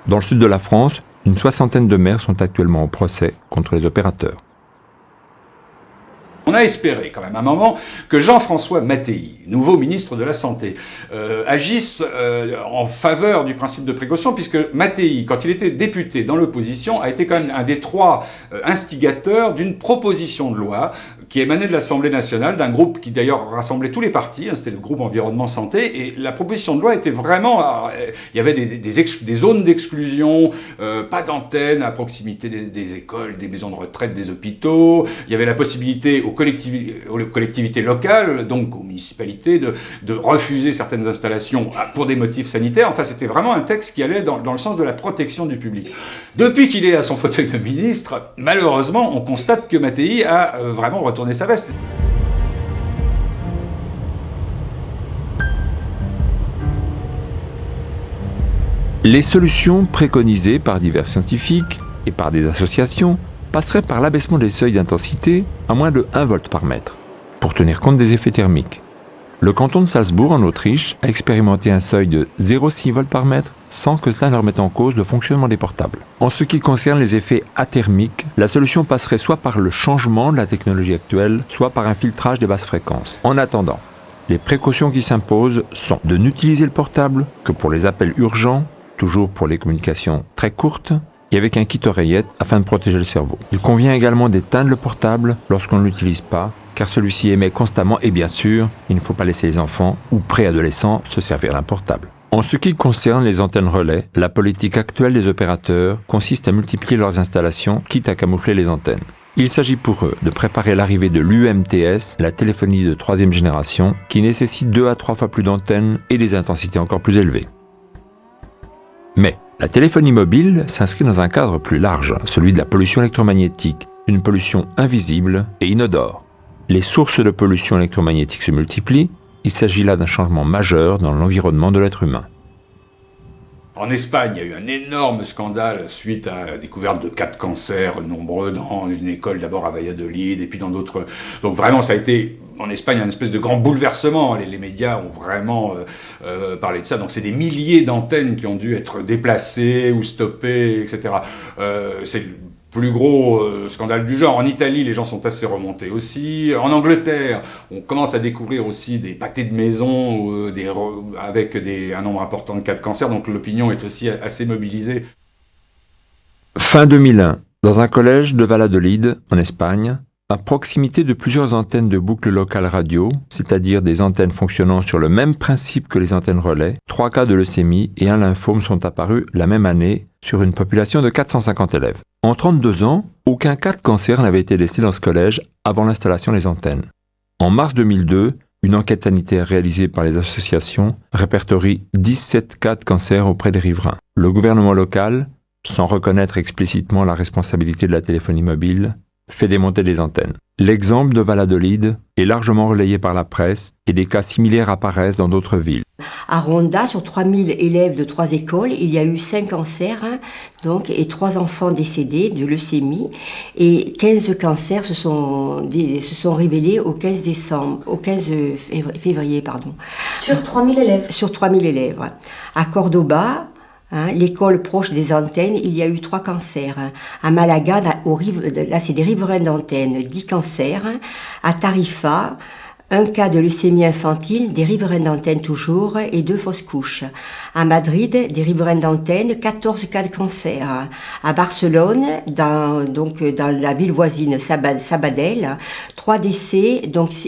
Speaker 1: Dans le sud de la France, une 60aine de maires sont actuellement au procès contre les opérateurs.
Speaker 2: On a espéré quand même à un moment que Jean-François Mattei, nouveau ministre de la Santé, agisse en faveur du principe de précaution, puisque Mattei, quand il était député dans l'opposition, a été quand même un des 3 instigateurs d'une proposition de loi qui émanait de l'Assemblée nationale, d'un groupe qui d'ailleurs rassemblait tous les partis, c'était le groupe Environnement Santé, et la proposition de loi était vraiment... il y avait des zones d'exclusion, pas d'antennes à proximité des écoles, des maisons de retraite, des hôpitaux, il y avait la possibilité aux collectivités locales, donc aux municipalités, de refuser certaines installations pour des motifs sanitaires. Enfin, c'était vraiment un texte qui allait dans le sens de la protection du public. Depuis qu'il est à son fauteuil de ministre, malheureusement, on constate que Mattei a vraiment retourné sa veste.
Speaker 1: Les solutions préconisées par divers scientifiques et par des associations passerait par l'abaissement des seuils d'intensité à moins de 1 volt par mètre, pour tenir compte des effets thermiques. Le canton de Salzbourg, en Autriche, a expérimenté un seuil de 0,6 volts par mètre sans que cela ne remette en cause le fonctionnement des portables. En ce qui concerne les effets athermiques, la solution passerait soit par le changement de la technologie actuelle, soit par un filtrage des basses fréquences. En attendant, les précautions qui s'imposent sont de n'utiliser le portable que pour les appels urgents, toujours pour les communications très courtes, et avec un kit oreillette afin de protéger le cerveau. Il convient également d'éteindre le portable lorsqu'on ne l'utilise pas, car celui-ci émet constamment et bien sûr, il ne faut pas laisser les enfants ou préadolescents se servir d'un portable. En ce qui concerne les antennes relais, la politique actuelle des opérateurs consiste à multiplier leurs installations, quitte à camoufler les antennes. Il s'agit pour eux de préparer l'arrivée de l'UMTS, la téléphonie de 3e génération, qui nécessite 2 à 3 fois plus d'antennes et des intensités encore plus élevées. Mais la téléphonie mobile s'inscrit dans un cadre plus large, celui de la pollution électromagnétique, une pollution invisible et inodore. Les sources de pollution électromagnétique se multiplient, il s'agit là d'un changement majeur dans l'environnement de l'être humain.
Speaker 2: En Espagne, il y a eu un énorme scandale suite à la découverte de cas de cancer nombreux dans une école, d'abord à Valladolid et puis dans d'autres. Donc vraiment, ça a été, en Espagne, un espèce de grand bouleversement. Les médias ont vraiment parlé de ça. Donc c'est des milliers d'antennes qui ont dû être déplacées ou stoppées, etc. C'est le plus gros scandale du genre. En Italie, les gens sont assez remontés aussi. En Angleterre, on commence à découvrir aussi des pâtés de maison avec un nombre important de cas de cancer, donc l'opinion est aussi assez mobilisée.
Speaker 1: Fin 2001, dans un collège de Valladolid, en Espagne, à proximité de plusieurs antennes de boucles locales radio, c'est-à-dire des antennes fonctionnant sur le même principe que les antennes relais, 3 cas de leucémie et un lymphome sont apparus la même année sur une population de 450 élèves. En 32 ans, aucun cas de cancer n'avait été décelé dans ce collège avant l'installation des antennes. En mars 2002, une enquête sanitaire réalisée par les associations répertorie 17 cas de cancer auprès des riverains. Le gouvernement local, sans reconnaître explicitement la responsabilité de la téléphonie mobile, fait démonter les antennes. L'exemple de Valladolid est largement relayé par la presse et des cas similaires apparaissent dans d'autres villes.
Speaker 4: À Ronda, sur 3000 élèves de 3 écoles, il y a eu 5 cancers et 3 enfants décédés de leucémie. Et 15 cancers se sont révélés au 15 février.
Speaker 21: Sur 3000 élèves.
Speaker 4: Sur 3000 élèves. À Cordoba, l'école proche des antennes, il y a eu 3 cancers. À Malaga, là c'est des riverains d'antennes, 10 cancers. À Tarifa, un cas de leucémie infantile, des riverains d'antennes toujours, et 2 fausses couches. À Madrid, des riverains d'antennes, 14 cas de cancer. À Barcelone, dans la ville voisine Sabadell, 3 décès,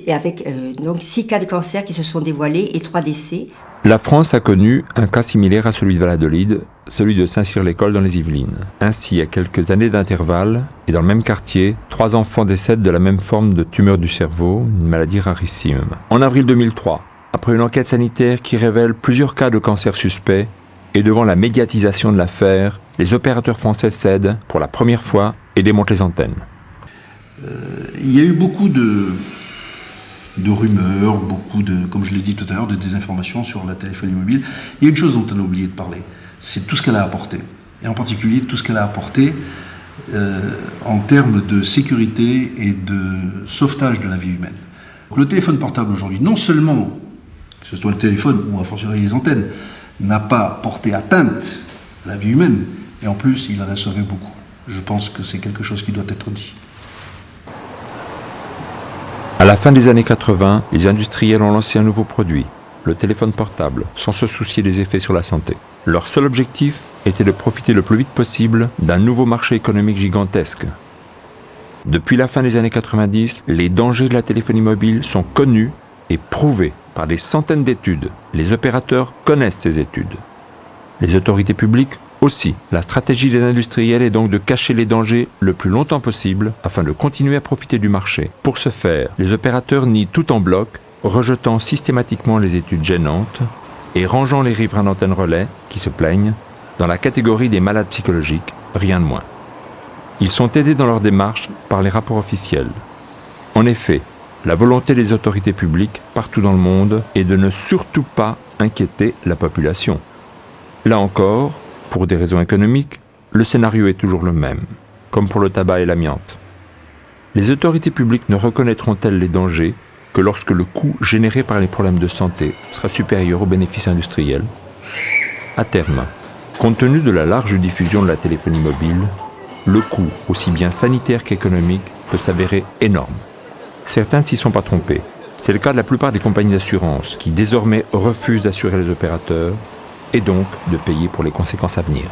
Speaker 4: avec 6 cas de cancer qui se sont dévoilés et 3 décès.
Speaker 1: La France a connu un cas similaire à celui de Valladolid, celui de Saint-Cyr-l'École dans les Yvelines. Ainsi, à quelques années d'intervalle, et dans le même quartier, 3 enfants décèdent de la même forme de tumeur du cerveau, une maladie rarissime. En avril 2003, après une enquête sanitaire qui révèle plusieurs cas de cancer suspects, et devant la médiatisation de l'affaire, les opérateurs français cèdent pour la première fois et démontent les antennes.
Speaker 19: Il y a eu beaucoup de rumeurs, beaucoup de, comme je l'ai dit tout à l'heure, de désinformation sur la téléphonie mobile. Il y a une chose dont on a oublié de parler, c'est tout ce qu'elle a apporté. Et en particulier tout ce qu'elle a apporté en termes de sécurité et de sauvetage de la vie humaine. Le téléphone portable aujourd'hui, non seulement, que ce soit le téléphone ou à fortiori les antennes, n'a pas porté atteinte à la vie humaine, et en plus il en a sauvé beaucoup. Je pense que c'est quelque chose qui doit être dit.
Speaker 1: À la fin des années 80, les industriels ont lancé un nouveau produit, le téléphone portable, sans se soucier des effets sur la santé. Leur seul objectif était de profiter le plus vite possible d'un nouveau marché économique gigantesque. Depuis la fin des années 90, les dangers de la téléphonie mobile sont connus et prouvés par des centaines d'études. Les opérateurs connaissent ces études. Les autorités publiques aussi. La stratégie des industriels est donc de cacher les dangers le plus longtemps possible afin de continuer à profiter du marché. Pour ce faire, les opérateurs nient tout en bloc, rejetant systématiquement les études gênantes et rangeant les riverains d'antennes relais, qui se plaignent, dans la catégorie des malades psychologiques, rien de moins. Ils sont aidés dans leur démarche par les rapports officiels. En effet, la volonté des autorités publiques partout dans le monde est de ne surtout pas inquiéter la population. Là encore, pour des raisons économiques, le scénario est toujours le même, comme pour le tabac et l'amiante. Les autorités publiques ne reconnaîtront-elles les dangers que lorsque le coût généré par les problèmes de santé sera supérieur aux bénéfices industriels ? À terme, compte tenu de la large diffusion de la téléphonie mobile, le coût, aussi bien sanitaire qu'économique, peut s'avérer énorme. Certains ne s'y sont pas trompés. C'est le cas de la plupart des compagnies d'assurance qui désormais refusent d'assurer les opérateurs et donc de payer pour les conséquences à venir.